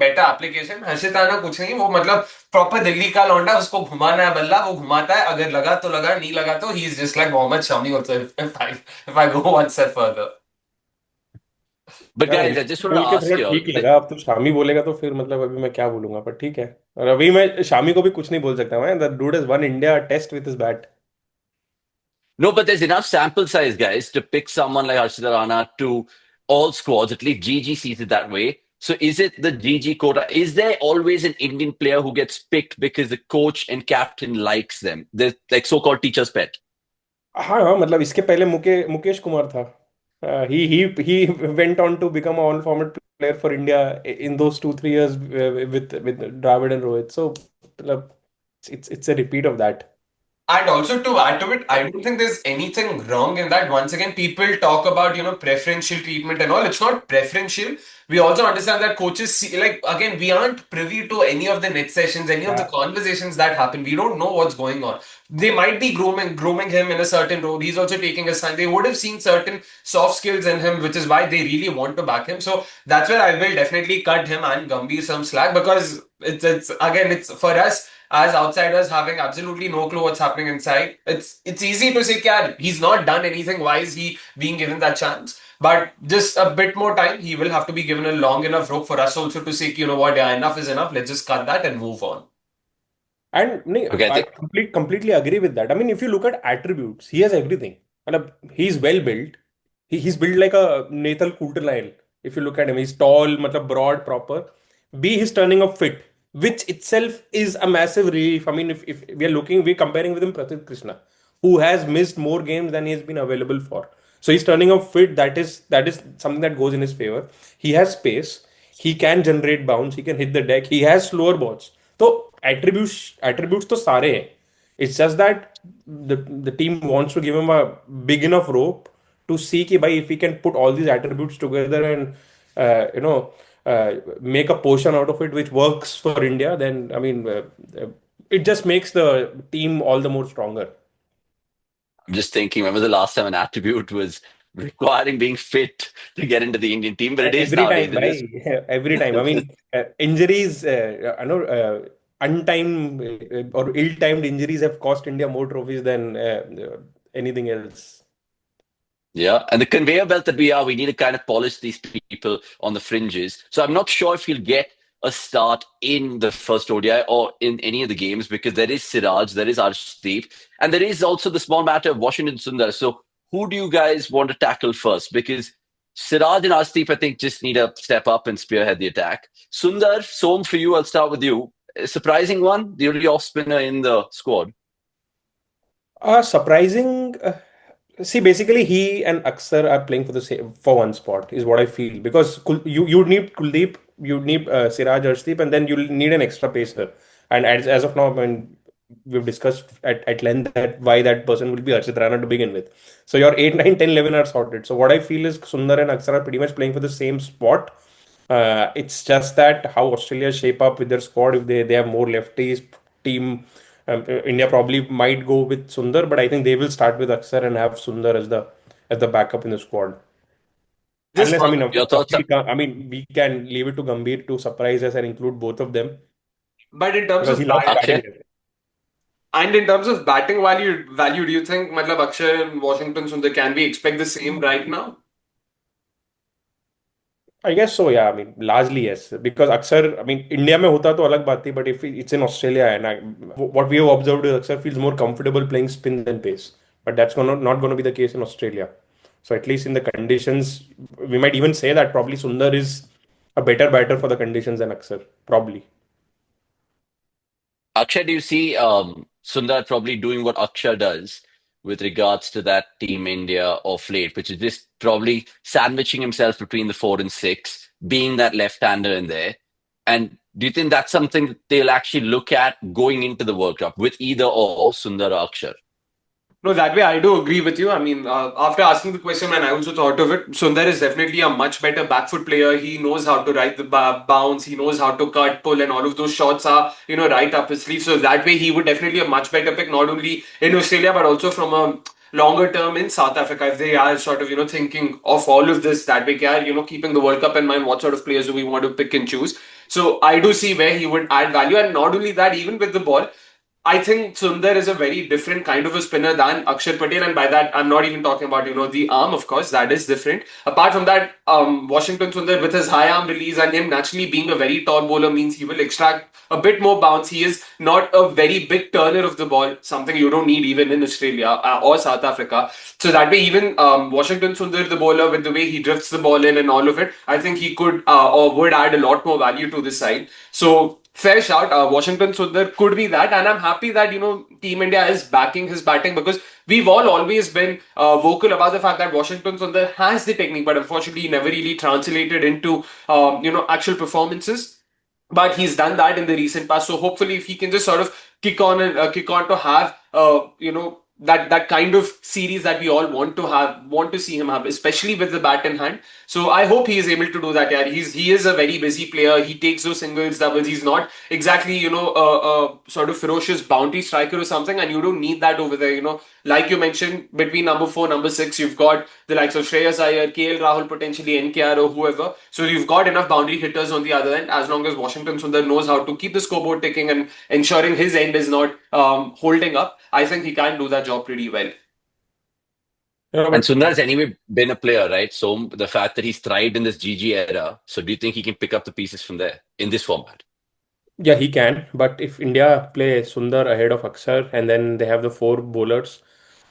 Speaker 2: better application Harshit Rana कुछ नहीं वो मतलब प्रॉपर दिल्ली का लौंडा उसको घुमाना है बल्ला वो घुमाता है अगर लगा तो लगा नहीं लगा तो he is just like Mohammed Shami also if I go one step further.
Speaker 3: But
Speaker 1: यार
Speaker 3: guys, I just
Speaker 1: Umesh
Speaker 3: wanted to
Speaker 1: बोल के थोड़ा
Speaker 3: ask you.
Speaker 1: ठीक लगा. अब तो शामी बोलेगा तो फिर मतलब अभी मैं क्या बोलूंगा, पर ठीक है. और अभी मैं शामी को भी कुछ नहीं बोल सकता. मैं the dude has won India test with his bat.
Speaker 3: No, but there's enough sample size, guys, to pick someone like Harshita Rana to all squads. At least GG sees it that way. So is it the GG quota? Is there always an Indian player who gets picked because the coach and captain likes them? The like so-called teacher's pet.
Speaker 1: हाँ हाँ, मतलब इसके पहले मुकेश कुमार था. He went on to become all format player for India in those 2-3 years with Dravid and Rohit. So मतलब it's a repeat of that.
Speaker 2: And also to add to it, I don't think there's anything wrong in that. Once again, people talk about, preferential treatment and all. It's not preferential. We also understand that coaches see, like, again, we aren't privy to any of the net sessions, any of the
Speaker 1: Yeah.
Speaker 2: conversations that happen. We don't know what's going on. They might be grooming him in a certain role. He's also taking a stand. They would have seen certain soft skills in him, which is why they really want to back him. So that's where I will definitely cut him and Gambhir some slack because it's for us as outsiders having absolutely no clue what's happening inside. It's easy to say, yeah, he's not done anything. Why is he being given that chance? But just a bit more time, he will have to be given a long enough rope for us also to say, you know what, yeah, enough is enough. Let's just cut that and move on.
Speaker 1: And
Speaker 3: Okay, I
Speaker 1: I
Speaker 3: think
Speaker 1: completely agree with that. I mean, if you look at attributes, he has everything. And he's well built. He's built like a Nathal Kulterlail. If you look at him, he's tall, matlab broad, proper. B, he's turning up fit, which itself is a massive relief. I mean, if we are looking, we're comparing with him Prasidh Krishna, who has missed more games than he has been available for. So he's turning up fit. That is something that goes in his favor. He has space. He can generate bounce. He can hit the deck. He has slower balls. So attributes तो सारे हैं. It's just that the team wants to give him a big enough rope to see कि भाई if he can put all these attributes together and make a portion out of it which works for India, then I mean it just makes the team all the more stronger.
Speaker 3: I'm just thinking, remember the last time an attribute was requiring being fit to get into the Indian team? But it is
Speaker 1: Every
Speaker 3: nowadays
Speaker 1: time,
Speaker 3: in this.
Speaker 1: bhai. Every time. I mean, injuries, untimed or ill-timed injuries have cost India more trophies than anything else.
Speaker 3: Yeah, and the conveyor belt that we are, we need to kind of polish these people on the fringes. So I'm not sure if he'll get a start in the first ODI or in any of the games because there is Siraj, there is Arshdeep, and there is also the small matter of Washington Sundar. So who do you guys want to tackle first? Because Siraj and Arshdeep, I think, just need to step up and spearhead the attack. Sundar, Som, for you, I'll start with you. A surprising one, the only off spinner in the squad.
Speaker 1: Surprising. See, basically, he and Aksar are playing for the same for one spot, is what I feel. Because you need Kuldeep, you need Siraj Arshdeep, and then you'll need an extra pacer. And as of now, when we've discussed at length that why that person will be Harshit Rana to begin with. So your 8, 9, 10, 11 are sorted. So what I feel is Sundar and Aksar are pretty much playing for the same spot. It's just that how Australia shape up with their squad. If they have more lefties, team India probably might go with Sundar, but I think they will start with Aksar and have Sundar as the backup in the squad.
Speaker 2: Just
Speaker 1: Unless, I
Speaker 2: one.
Speaker 1: mean, of
Speaker 3: Your
Speaker 1: course,
Speaker 3: thoughts?
Speaker 1: I mean, we can leave it to Gambhir to surprise us and include both of them
Speaker 2: But in terms
Speaker 1: because he
Speaker 2: of
Speaker 1: loves batting
Speaker 3: Akshay?
Speaker 1: there.
Speaker 2: and in terms of batting value, do you think matlab Akshay and Washington Sundar can we expect the same right now?
Speaker 1: I guess so, yeah. I mean, largely yes. Because Aksar, I mean, India में होता तो अलग बात थी, but if it's in Australia, and what we have observed is Aksar feels more comfortable playing spin than pace. But that's not going to be the case in Australia. So at least in the conditions, we might even say that probably Sundar is a better batter for the conditions than Aksar. Probably.
Speaker 3: Akshay, do you see Sundar probably doing what Akshay does with regards to that Team India of late, which is just probably sandwiching himself between the 4 and 6, being that left-hander in there? And do you think that's something that they'll actually look at going into the World Cup with either or Sundar or Akshay?
Speaker 2: No, that way I do agree with you. I mean, after asking the question, and I also thought of it, Sundar is definitely a much better back foot player. He knows how to ride the bounce. He knows how to cut, pull, and all of those shots are, right up his sleeve. So that way he would definitely a much better pick, not only in Australia, but also from a longer term in South Africa. If they are sort of, thinking of all of this that way, keeping the World Cup in mind, what sort of players do we want to pick and choose? So I do see where he would add value. And not only that, even with the ball, I think Sundar is a very different kind of a spinner than Akshar Patel, and by that I'm not even talking about the arm. Of course, that is different. Apart from that, Washington Sundar with his high arm release and him naturally being a very tall bowler means he will extract a bit more bounce. He is not a very big turner of the ball, something you don't need even in Australia or South Africa. So that way, even Washington Sundar, the bowler, with the way he drifts the ball in and all of it, I think he could or would add a lot more value to this side. So fair shout. Washington Sundar could be that, and I'm happy that Team India is backing his batting because we've all always been vocal about the fact that Washington Sundar has the technique, but unfortunately, he never really translated into actual performances. But he's done that in the recent past. So hopefully, if he can just sort of kick on to have that kind of series that we all want to see him have, especially with the bat in hand. So I hope he is able to do that. Yeah, he is a very busy player. He takes those singles, doubles. He's not exactly a sort of ferocious boundary striker or something, and you don't need that over there. Like you mentioned, between number 4, number 6, you've got the likes of Shreyas Iyer, KL Rahul, potentially NKR or whoever. So you've got enough boundary hitters on the other end. As long as Washington Sundar knows how to keep the scoreboard ticking and ensuring his end is not holding up, I think he can do that job pretty well.
Speaker 3: And
Speaker 1: But
Speaker 3: Sundar's anyway been a player, right? So the fact that he's thrived in this GG era, so do you think he can pick up the pieces from there in this format?
Speaker 1: yeah, he can. But if India play Sundar ahead of Akshar and then they have the 4 bowlers,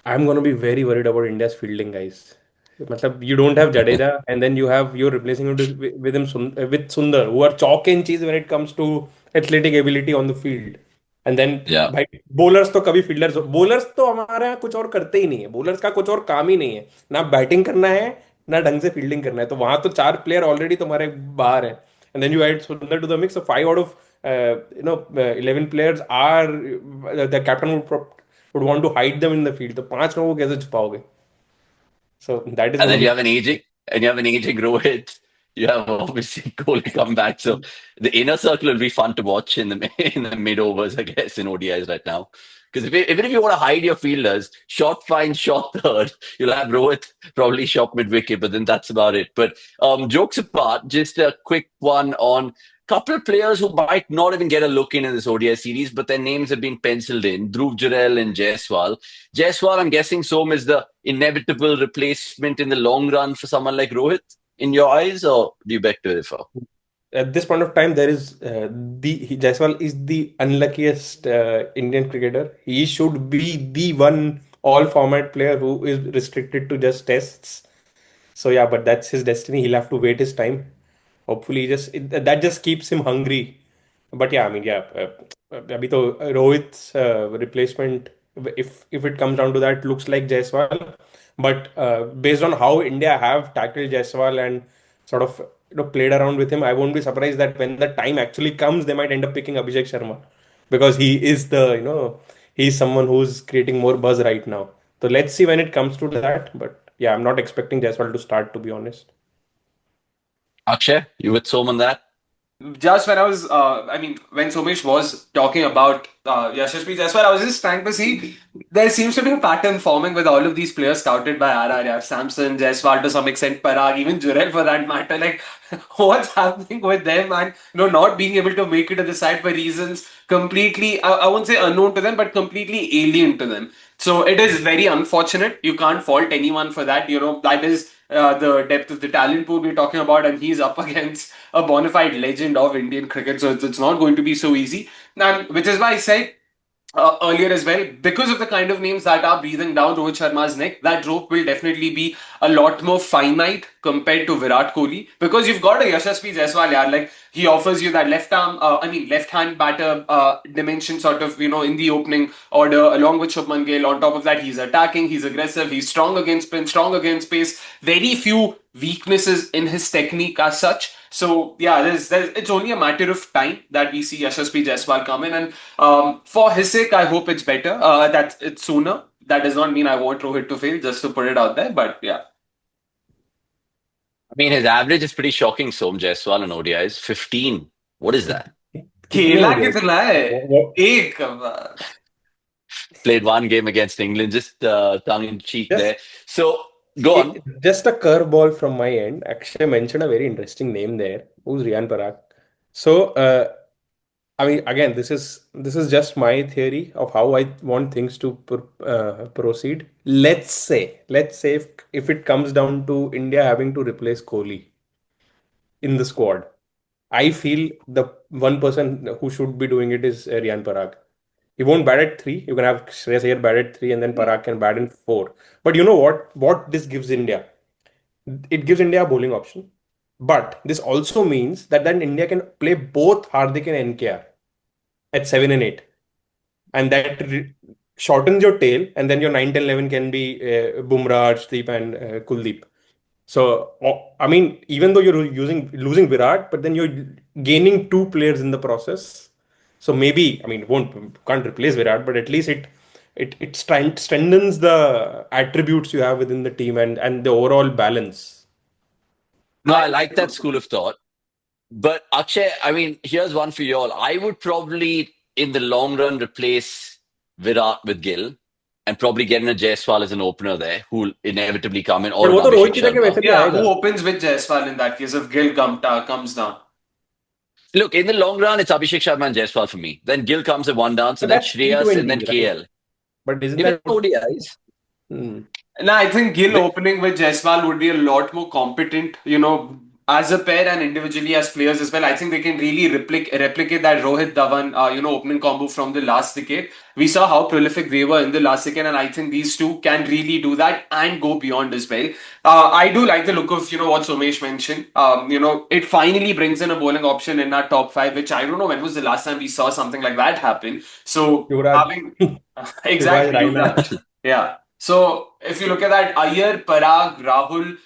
Speaker 1: I'm going to be very worried about India's fielding, guys. Matlab, you don't have Jadeja, and then you're replacing him with with Sundar, who are chalk and cheese when it comes to athletic ability on the field. And then
Speaker 3: Yeah.
Speaker 1: भाई bowlers तो कभी fielders bowlers तो हमारे यहाँ कुछ और करते ही नहीं है. Bowlers का कुछ और काम ही नहीं है. ना बैटिंग करना है ना ढंग से फील्डिंग करना है. तो वहां तो 4 प्लेयर ऑलरेडी तुम्हारे बाहर है. And then you add Sundar to the mix. So 5 out of 11 players are the captain would want to hide them in the field. तो 5 लोगों को कैसे छुपाओगे? So that is
Speaker 3: And
Speaker 1: going to
Speaker 3: then
Speaker 1: be.
Speaker 3: you have an aging Rohit. You have obviously Kohli come back. So the inner circle will be fun to watch in the in the mid overs, I guess, in ODIs right now. Because even if you want to hide your fielders, short fine, short third, you'll have Rohit probably shot mid wicket, but then that's about it. But jokes apart, just a quick one on couple of players who might not even get a look in this ODI series, but their names have been penciled in. Dhruv Jurel and Jaiswal. Jaiswal, I'm guessing Som is the inevitable replacement in the long run for someone like Rohit in your eyes, or do you beg to differ?
Speaker 1: At this point of time, there is Jaiswal is the unluckiest Indian cricketer. He should be the one all format player who is restricted to just tests. So yeah, but that's his destiny. He'll have to wait his time. Hopefully, that just keeps him hungry. But yeah, I mean, yeah, अभी तो Rohit's replacement, if it comes down to that, looks like Jaiswal. But based on how India have tackled Jaiswal and sort of played around with him, I won't be surprised that when the time actually comes, they might end up picking Abhishek Sharma because he is he's someone who's creating more buzz right now. So let's see when it comes to that. But yeah, I'm not expecting Jaiswal to start, to be honest.
Speaker 3: Akshay, you with Som on that?
Speaker 2: just when I was, when Somesh was talking about Yashasvi Jaiswal, I was just trying to see there seems to be a pattern forming with all of these players scouted by RR, yeah, Samson, Jaiswal to some extent, Parag, even Jurel for that matter. Like, what's happening with them and not being able to make it to the side for reasons completely, I won't say unknown to them, but completely alien to them. So it is very unfortunate. You can't fault anyone for that. That is the depth of the talent pool we're talking about, and he's up against a bona fide legend of Indian cricket. So it's not going to be so easy. And which is why I said earlier as well, because of the kind of names that are breathing down Rohit Sharma's neck, that rope will definitely be a lot more finite compared to Virat Kohli. Because you've got a Yashasvi Jaiswal, yaar, like he offers you that left hand batter dimension sort of, in the opening order, along with Shubman Gill. On top of that, he's attacking, he's aggressive, he's strong against spin, strong against pace. Very few weaknesses in his technique as such. So yeah, it's only a matter of time that we see Yashasvi Jaiswal come in, and for his sake, I hope it's better. That it's sooner. That does not mean I want Rohit to fail, just to put it out there. But yeah,
Speaker 3: I mean, his average is pretty shocking, Som Jaiswal on ODIs. 15. What is that?
Speaker 1: कितने
Speaker 2: खेला
Speaker 1: हो गए?
Speaker 2: कितना है?
Speaker 1: What-
Speaker 2: एक
Speaker 3: Played one game against England, just tongue in cheek there.
Speaker 1: Just
Speaker 3: So go on.
Speaker 1: just a curveball from my end. Akshay mentioned a very interesting name there. Who's Riyan Parag? So, I mean, again, this is just my theory of how I want things to proceed. Let's say if it comes down to India having to replace Kohli in the squad, I feel the one person who should be doing it is Riyan Parag. He won't bat at three. You can have Shreyas Iyer bat at three, and then Parag can bat in four. But you know what? What this gives India? It gives India a bowling option. But this also means that then India can play both Hardik and NKR at 7 and 8. And that shortens your tail. And then your 9, 10, 11 can be Bumrah, Arshdeep, and Kuldeep. So, I mean, even though you're losing Virat, but then you're gaining two players in the process. So maybe, I mean, can't replace Virat, but at least it strengthens the attributes you have within the team and the overall balance.
Speaker 3: No, I like that school of thought. But Akshay, I mean, here's one for you all. I would probably, in the long run, replace Virat with Gill and probably get in a Jaiswal as an opener there, who will inevitably come in, or
Speaker 1: But
Speaker 3: an
Speaker 1: वो तो Rohit
Speaker 3: Abhishek
Speaker 1: की जगह
Speaker 3: Sharma.
Speaker 1: वैसे भी
Speaker 2: yeah.
Speaker 1: आएगा.
Speaker 2: Who opens with Jaiswal in that case if Gill comes down?
Speaker 3: Look, in the long run, it's Abhishek Sharma and Jaiswal for me. Then Gill comes at one dance,
Speaker 1: But
Speaker 3: and then
Speaker 1: that's
Speaker 3: Shreyas, and then
Speaker 1: T20s, right?
Speaker 3: KL.
Speaker 1: But isn't
Speaker 3: Even
Speaker 1: that
Speaker 3: ODIs.
Speaker 1: hmm.
Speaker 2: No, I think Gill opening with Jaiswal would be a lot more competent, as a pair and individually as players as well. I think they can really replicate that Rohit Dhawan, opening combo from the last decade. We saw how prolific they were in the last decade, and I think these two can really do that and go beyond as well. I do like the look of, what Somesh mentioned. It finally brings in a bowling option in our top five, which I don't know when was the last time we saw something like that happen. So
Speaker 1: Yuvraj,
Speaker 2: having
Speaker 1: Yuvraj
Speaker 2: exactly
Speaker 1: Raina.
Speaker 2: Yuvraj. Yeah. So if you look at that, Iyer, Parag, Rahul,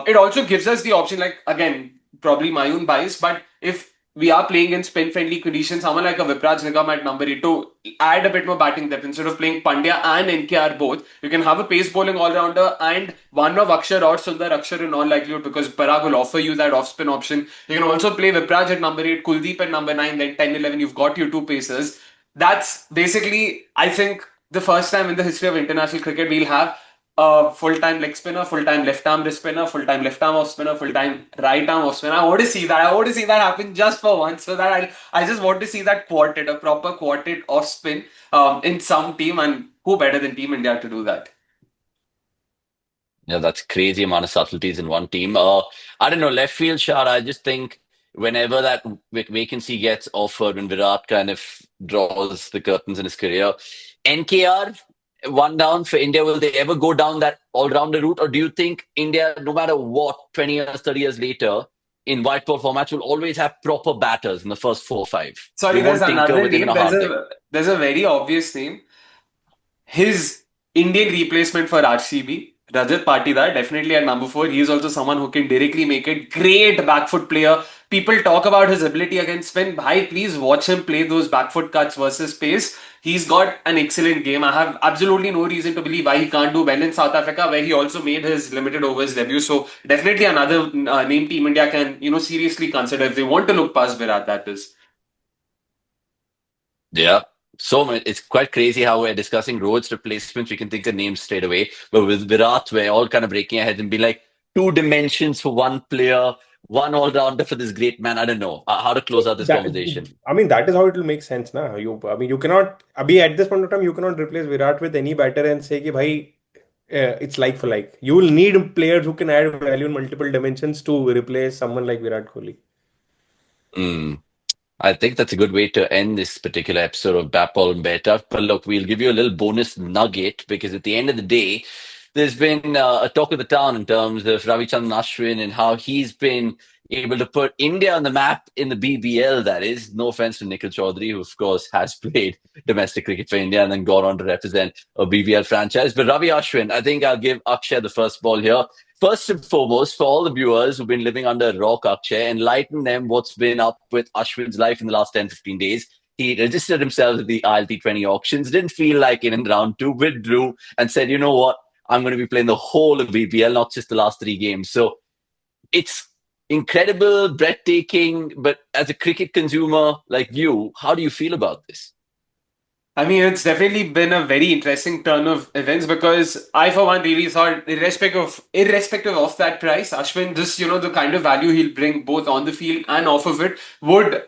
Speaker 2: it also gives us the option, like again, probably my own bias, but if we are playing in spin-friendly conditions, someone like a Vipraj Nigam at number 8 to add a bit more batting depth instead of playing Pandya and NKR both, you can have a pace bowling all-rounder and one of Akshar or Sundar Akshar in all likelihood because Parag will offer you that off-spin option. You can also play Vipraj at number 8, Kuldeep at number 9, then 10, 11, you've got your two pacers. That's basically, I think, the first time in the history of international cricket we'll have a full-time leg spinner, full-time left-arm wrist spinner, full-time left-arm off spinner, full-time right-arm off spinner. I want to see that. I want to see that happen just for once. So that I just want to see that quartet, a proper quartet off spin in some team, and who better than Team India to do that?
Speaker 3: Yeah, that's crazy amount of subtleties in one team. I don't know, left field shot. I just think whenever that vacancy gets offered, when Virat kind of draws the curtains in his career, NKR one down for India. Will they ever go down that all-rounder route, or do you think India, no matter what, 20 years, 30 years later, in white ball formats, will always have proper batters in the first 4 or 5?
Speaker 2: Sorry,
Speaker 3: They
Speaker 2: there's
Speaker 3: won't tinker
Speaker 2: another
Speaker 3: with even
Speaker 2: name.
Speaker 3: a Hardik.
Speaker 2: There's a very obvious name. His Indian replacement for RCB, Rajat Patidar, definitely at number 4. He is also someone who can directly make it. Great back foot player, people talk about his ability against spin. Bhai, please watch him play those back foot cuts versus pace. He's got an excellent game. I have absolutely no reason to believe why he can't do well in South Africa, where he also made his limited overs debut. So definitely another name Team India can, seriously consider if they want to look past Virat, that is.
Speaker 3: Yeah. So much. It's quite crazy how we're discussing Rohit's replacements. We can think of names straight away. But with Virat, we're all kind of breaking our heads and be like, two dimensions for one player, one all rounder for this great man. I don't know how to close out this
Speaker 1: That,
Speaker 3: conversation.
Speaker 1: I mean, that is how it will make sense, na. I mean, you cannot, at this point of time, you cannot replace Virat with any batter and say, ki, bhai, it's like for like. You will need players who can add value in multiple dimensions to replace someone like Virat Kohli.
Speaker 3: Mm. I think that's a good way to end this particular episode of Bapol and Beta. But look, we'll give you a little bonus nugget because at the end of the day, there's been a talk of the town in terms of Ravichandran Ashwin and how he's been able to put India on the map in the BBL. That is, no offense to Nikhil Chaudhary, who of course has played domestic cricket for India and then gone on to represent a BBL franchise. But Ravi Ashwin, I think I'll give Akshay the first ball here. First and foremost, for all the viewers who've been living under a rock, Akshay, enlighten them what's been up with Ashwin's life in the last 10, 15 days. He registered himself at the ILT20 auctions, didn't feel like it in round two, withdrew, and said, you know what? I'm going to be playing the whole of BBL, not just the last three games. So it's incredible, breathtaking. But as a cricket consumer like you, how do you feel about this?
Speaker 2: I mean, it's definitely been a very interesting turn of events because I, for one, really thought, irrespective of that price, Ashwin, just the kind of value he'll bring both on the field and off of it would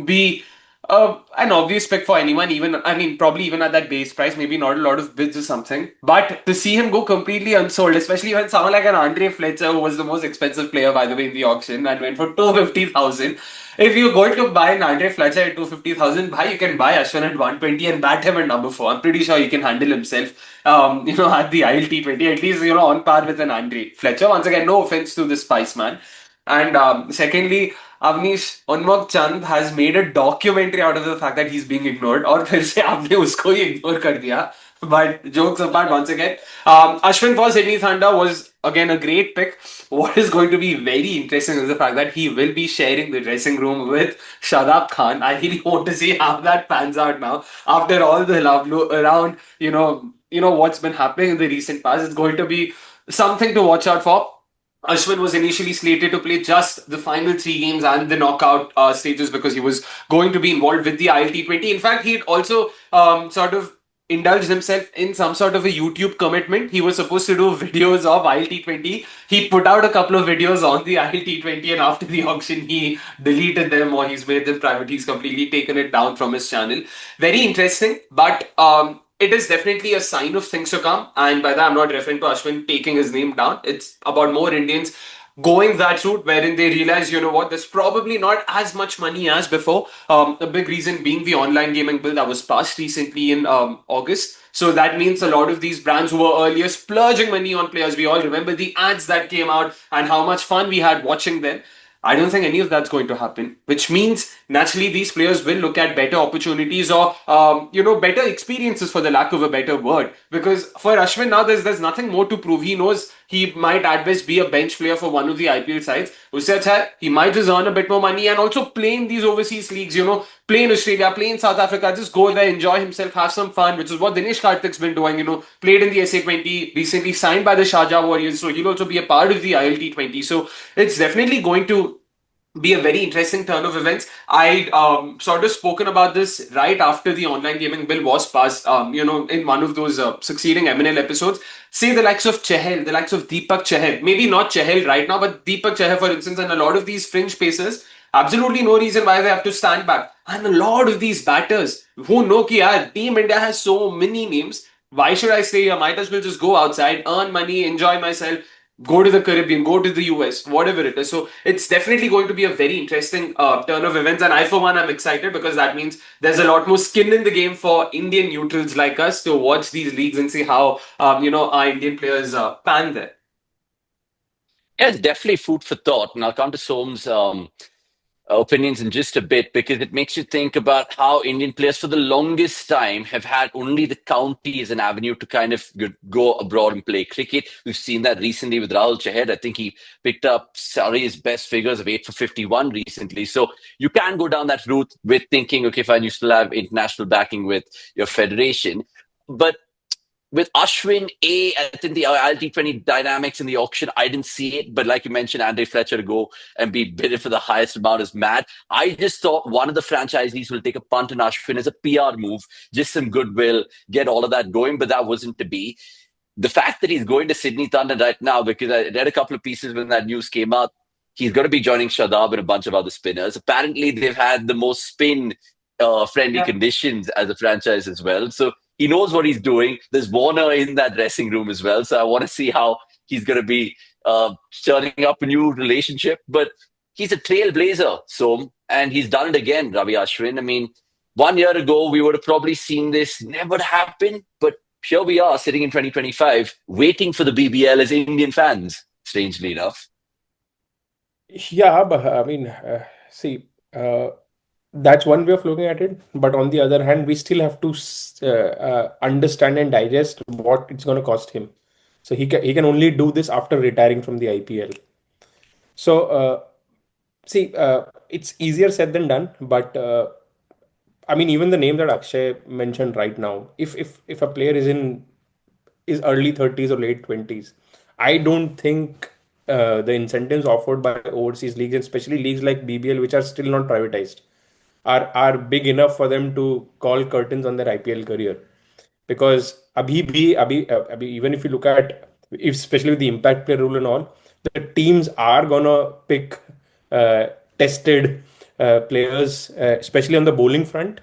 Speaker 2: be an obvious pick for anyone. Even I mean, probably even at that base price, maybe not a lot of bids or something. But to see him go completely unsold, especially when someone like an Andre Fletcher, who was the most expensive player by the way in the auction, and went for 250,000. If you're going to buy an Andre Fletcher at 250,000, bhai, you can buy Ashwin at 120 and bat him at number four. I'm pretty sure he can handle himself, at the ILT20, at least, on par with an Andre Fletcher. Once again, no offense to the Spice Man. And secondly, Avnish Unmog Chand has made a documentary out of the fact that he's being ignored. और फिर से आपने उसको ही ignore कर दिया. But jokes apart, once again, Ashwin for Sydney Thunder was again a great pick. What is going to be very interesting is the fact that he will be sharing the dressing room with Shadab Khan. I really want to see how that pans out now. After all the love around, what's been happening in the recent past, it's going to be something to watch out for. Ashwin was initially slated to play just the final three games and the knockout stages because he was going to be involved with the ILT20. In fact, he had also sort of indulged himself in some sort of a YouTube commitment. He was supposed to do videos of ILT20. He put out a couple of videos on the ILT20 and after the auction, he deleted them or he's made them private. He's completely taken it down from his channel. Very interesting, but it is definitely a sign of things to come. And by that, I'm not referring to Ashwin taking his name down. It's about more Indians going that route wherein they realize, you know what, there's probably not as much money as before. A big reason being the online gaming bill that was passed recently in August. So that means a lot of these brands who were earlier splurging money on players, we all remember the ads that came out and how much fun we had watching them. I don't think any of that's going to happen, which means naturally these players will look at better opportunities or better experiences, for the lack of a better word. Because for Ashwin now, there's nothing more to prove. He knows he might at best be a bench player for one of the IPL sides. Usse acha hai, he might just earn a bit more money and also play in these overseas leagues. Play in Australia, play in South Africa, just go there, enjoy himself, have some fun, which is what Dinesh Karthik's been doing. Played in the SA20, recently signed by the Sharjah Warriors, so he'll also be a part of the ILT20. So it's definitely going to be a very interesting turn of events. I sort of spoken about this right after the online gaming bill was passed, in one of those succeeding MNL episodes. Say the likes of Chahal, the likes of Deepak Chahal, maybe not Chahal right now, but Deepak Chahal, for instance, and a lot of these fringe pacers, absolutely no reason why they have to stand back. And a lot of these batters who know ki yaar, Team India has so many names. Why should I stay here? Might as well just go outside, earn money, enjoy myself, go to the Caribbean, go to the US, whatever it is. So it's definitely going to be a very interesting turn of events. And I, for one, am excited because that means there's a lot more skin in the game for Indian neutrals like us to watch these leagues and see how, our Indian players pan there.
Speaker 3: Yeah, it's definitely food for thought. And I'll come to Soam's opinions in just a bit, because it makes you think about how Indian players for the longest time have had only the county as an avenue to kind of go abroad and play cricket. We've seen that recently with Rahul Chahar. I think he picked up Surrey's best figures of 8 for 51 recently. So you can go down that route with thinking, okay, fine, you still have international backing with your federation. But with Ashwin, I think the ILT20 dynamics in the auction, I didn't see it. But like you mentioned, Andre Fletcher to go and be bidded for the highest amount is mad. I just thought one of the franchisees will take a punt on Ashwin as a PR move, just some goodwill, get all of that going. But that wasn't to be. The fact that he's going to Sydney Thunder right now, because I read a couple of pieces when that news came out, he's going to be joining Shadab and a bunch of other spinners. Apparently, they've had the most spin friendly conditions as a franchise as well. So he knows what he's doing. There's Warner in that dressing room as well. So I want to see how he's going to be starting up a new relationship. But he's a trailblazer, so, and he's done it again, Ravi Ashwin. I mean, 1 year ago, we would have probably seen this never happen. But here we are sitting in 2025, waiting for the BBL as Indian fans, strangely enough.
Speaker 1: Yeah, but I mean, see, that's one way of looking at it. But on the other hand, we still have to understand and digest what it's going to cost him. So he can only do this after retiring from the IPL. So see, it's easier said than done. But I mean, even the name that Akshay mentioned right now, if a player is early 30s or late 20s, I don't think the incentives offered by overseas leagues, and especially leagues like BBL, which are still not privatized, are big enough for them to call curtains on their IPL career. Because even if you look at, if, especially with the impact player rule and all, the teams are gonna pick uh, tested players, especially on the bowling front,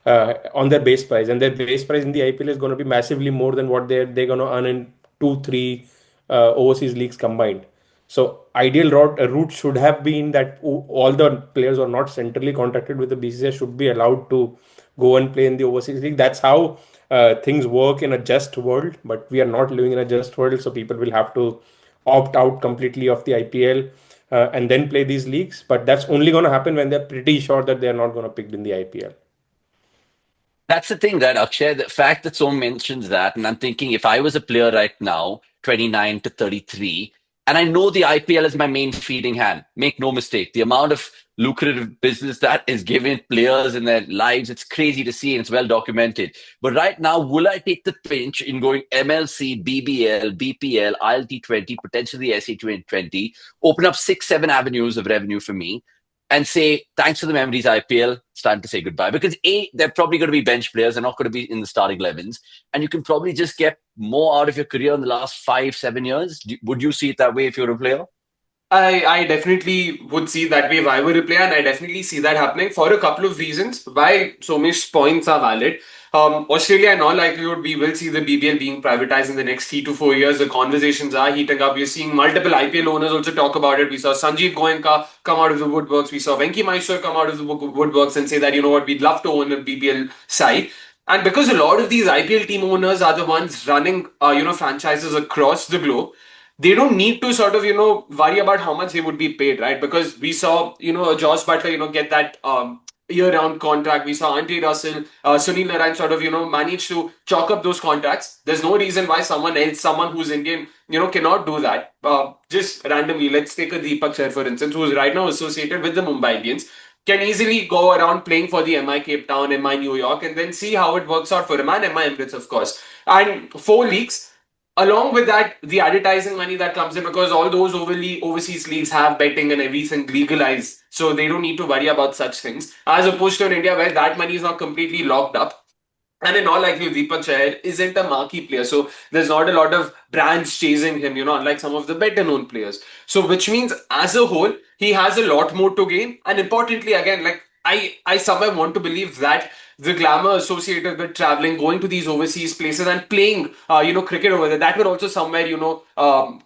Speaker 1: on their base price, and their base price in the IPL is going to be massively more than what they're going to earn in 2 3 overseas leagues combined. So ideal route should have been that all the players who are not centrally contracted with the BCCI should be allowed to go and play in the overseas league. That's how things work in a just world, but we are not living in a just world, so people will have to opt out completely of the IPL and then play these leagues. But that's only going to happen when they're pretty sure that they're not going to pick in the IPL.
Speaker 3: That's the thing, right, Akshay? The fact that someone mentions that, and I'm thinking if I was a player right now, 29 to 33, and I know the IPL is my main feeding hand, make no mistake, the amount of lucrative business that is given players in their lives, it's crazy to see and it's well documented. But right now, will I take the pinch in going MLC, BBL, BPL, ILT20, potentially SE20, open up 6, 7 avenues of revenue for me? And say, thanks for the memories, IPL, it's time to say goodbye. Because they're probably going to be bench players. They're not going to be in the starting 11s. And you can probably just get more out of your career in the last 5, 7 years. Would you see it that way if you're a player?
Speaker 2: I definitely would see that way if I were a player, and I definitely see that happening for a couple of reasons. Why Somesh's points are valid. Australia, in all likelihood, we will see the BBL being privatized in the next 3 to 4 years. The conversations are heating up. We're seeing multiple IPL owners also talk about it. We saw Sanjeev Goenka come out of the woodworks. We saw Venki Mysore come out of the woodworks and say that, you know what, we'd love to own a BBL side. And because a lot of these IPL team owners are the ones running, franchises across the globe, they don't need to sort of, worry about how much they would be paid, right? Because we saw, Josh Butler, get that year-round contract. We saw Andre Russell, Sunil Narine sort of, manage to chalk up those contracts. There's no reason why someone else, someone who's Indian, cannot do that. Just randomly, let's take a Deepak Chahar, for instance, who is right now associated with the Mumbai Indians, can easily go around playing for the MI Cape Town, MI New York, and then see how it works out for him, and MI Emirates, of course. And 4 leagues. Along with that, the advertising money that comes in, because all those overseas leagues have betting and everything legalized, so they don't need to worry about such things. As opposed to in India, where that money is not completely locked up. And in all likelihood, Deepak Chahar isn't a marquee player. So there's not a lot of brands chasing him, unlike some of the better known players. So which means as a whole, he has a lot more to gain. And importantly, again, like I somewhere want to believe that the glamour associated with traveling, going to these overseas places and playing, cricket over there, that will also somewhere,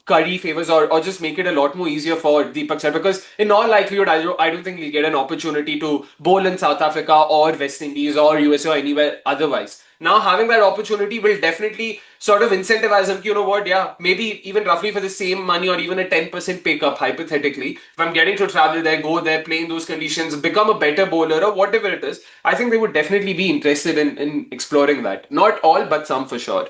Speaker 2: curry favors, or just make it a lot more easier for Deepak Chahar. Because in all likelihood, I don't think he'll get an opportunity to bowl in South Africa or West Indies or USA or anywhere otherwise. Now having that opportunity will definitely sort of incentivize him. You know what? Yeah, maybe even roughly for the same money or even a 10% pay cut, hypothetically, if I'm getting to travel there, go there, play in those conditions, become a better bowler or whatever it is, I think they would definitely be interested in exploring that. Not all, but some for sure.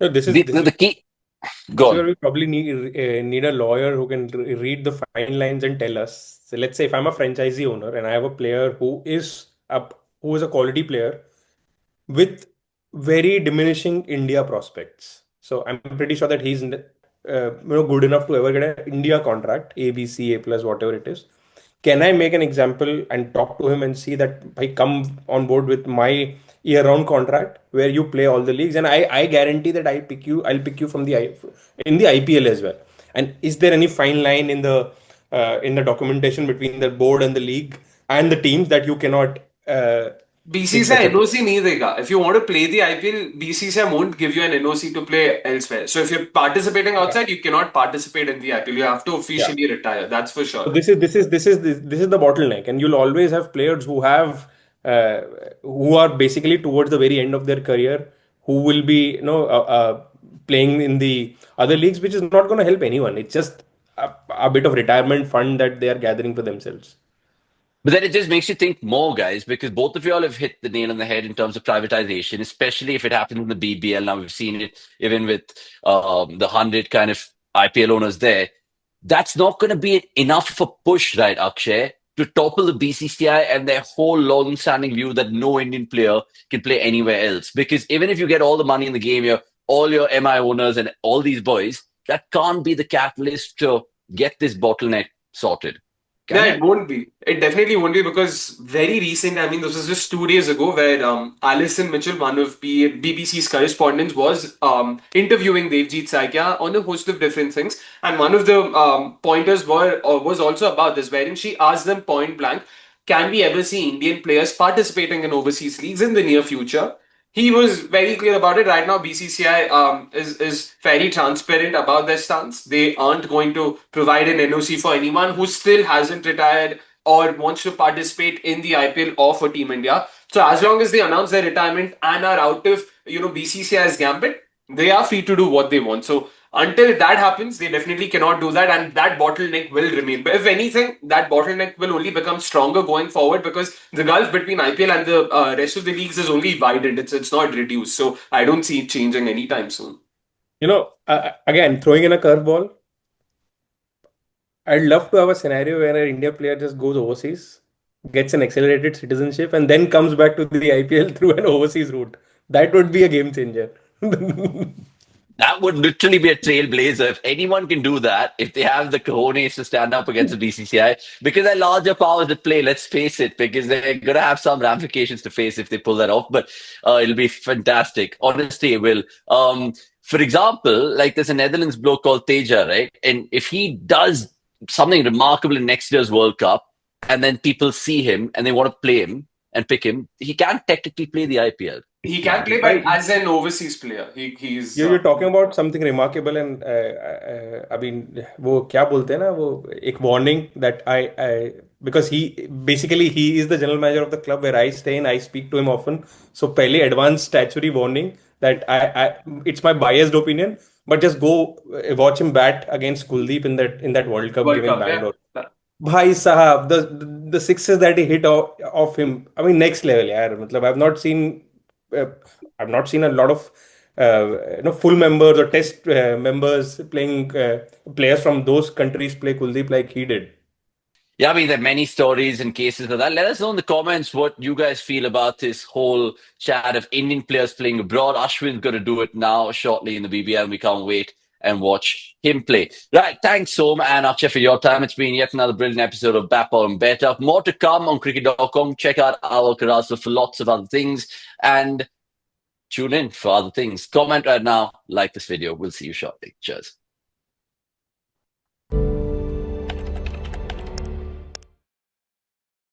Speaker 1: No,
Speaker 3: The key.
Speaker 1: this
Speaker 3: Go
Speaker 1: is
Speaker 3: on.
Speaker 1: where we probably need a lawyer who can read the fine lines and tell us. So let's say if I'm a franchisee owner and I have a player who is a quality player with very diminishing India prospects. So I'm pretty sure that he's good enough to ever get an India contract, A, B, C, A plus, whatever it is. Can I make an example and talk to him and see that I come on board with my year-round contract where you play all the leagues, and I guarantee that I'll pick you from in the IPL as well. And is there any fine line in the documentation between the board and the league and the teams that you cannot pick
Speaker 2: BCCI
Speaker 1: such a player?
Speaker 2: NOC नहीं देगा. If you want to play the IPL, BCCI won't give you an NOC to play elsewhere. So if you're participating
Speaker 1: Yeah.
Speaker 2: outside, you cannot participate in the IPL. You have to
Speaker 1: Yeah.
Speaker 2: officially retire. That's for
Speaker 1: So
Speaker 2: sure.
Speaker 1: this is the bottleneck, and you'll always have players uh, who are basically towards the very end of their career, who will be playing in the other leagues, which is not going to help anyone. It's just a bit of retirement fund that they are gathering for themselves.
Speaker 3: But then it just makes you think more, guys, because both of you all have hit the nail on the head in terms of privatization, especially if it happens in the BBL. Now we've seen it even with the 100 kind of IPL owners there. That's not going to be enough of a push, right, Akshay, to topple the BCCI and their whole long-standing view that no Indian player can play anywhere else. Because even if you get all the money in the game, all your MI owners and all these boys, that can't be the catalyst to get this bottleneck sorted.
Speaker 2: Yeah,
Speaker 3: Can
Speaker 2: it
Speaker 3: it?
Speaker 2: won't be. It definitely won't be because very recent, I mean, this was just 2 days ago where Alison Mitchell, one of BBC's correspondents, was interviewing Devjit Saikia on a host of different things. And one of the pointers was also about this, wherein she asked them point blank, can we ever see Indian players participating in overseas leagues in the near future? He was very clear about it. Right now, BCCI is fairly transparent about their stance. They aren't going to provide an NOC for anyone who still hasn't retired or wants to participate in the IPL or for Team India. So as long as they announce their retirement and are out of BCCI's gambit, they are free to do what they want. So until that happens, they definitely cannot do that, and that bottleneck will remain. But if anything, that bottleneck will only become stronger going forward because the gulf between IPL and the rest of the leagues is only widened. It's not reduced. So I don't see it changing anytime soon.
Speaker 1: Again, throwing in a curveball, I'd love to have a scenario where an India player just goes overseas, gets an accelerated citizenship, and then comes back to the IPL through an overseas route. That would be a game changer.
Speaker 3: That would literally be a trailblazer. If anyone can do that, if they have the cojones to stand up against the BCCI, because they're larger powers at play, let's face it, because they're going to have some ramifications to face if they pull that off. But it'll be fantastic. Honestly, it will. For example, like there's a Netherlands bloke called Teja, right? And if he does something remarkable in next year's World Cup, and then people see him and they want to play him and pick him, he can't technically play the IPL.
Speaker 2: He can play, but
Speaker 1: Right.
Speaker 2: as an overseas player, he's
Speaker 1: You're talking about something remarkable, and I mean, वो क्या बोलते हैं ना, वो एक warning that because he is the general manager of the club where I stay and I speak to him often. So पहले advanced statutory warning that it's my biased opinion, but just go watch him bat against Kuldeep in that World Cup
Speaker 2: World
Speaker 1: game in
Speaker 2: Cup. Yeah.
Speaker 1: Bangalore. Bhai Sahab, the sixes that he hit off him, I mean, next level, yaar. मतलब, uh, I've not seen a lot of full members or test members playing players from those countries play Kuldeep like he did.
Speaker 3: Yeah, I mean, there are many stories and cases of that. Let us know in the comments what you guys feel about this whole chat of Indian players playing abroad. Ashwin's going to do it now shortly in the BBL, and we can't wait and watch him play. Right, thanks, Soma and Akshay, for your time. It's been yet another brilliant episode of Bapper and Better. More to come on cricket.com. Check out our carousel for lots of other things and tune in for other things. Comment right now, like this video. We'll see you shortly. Cheers.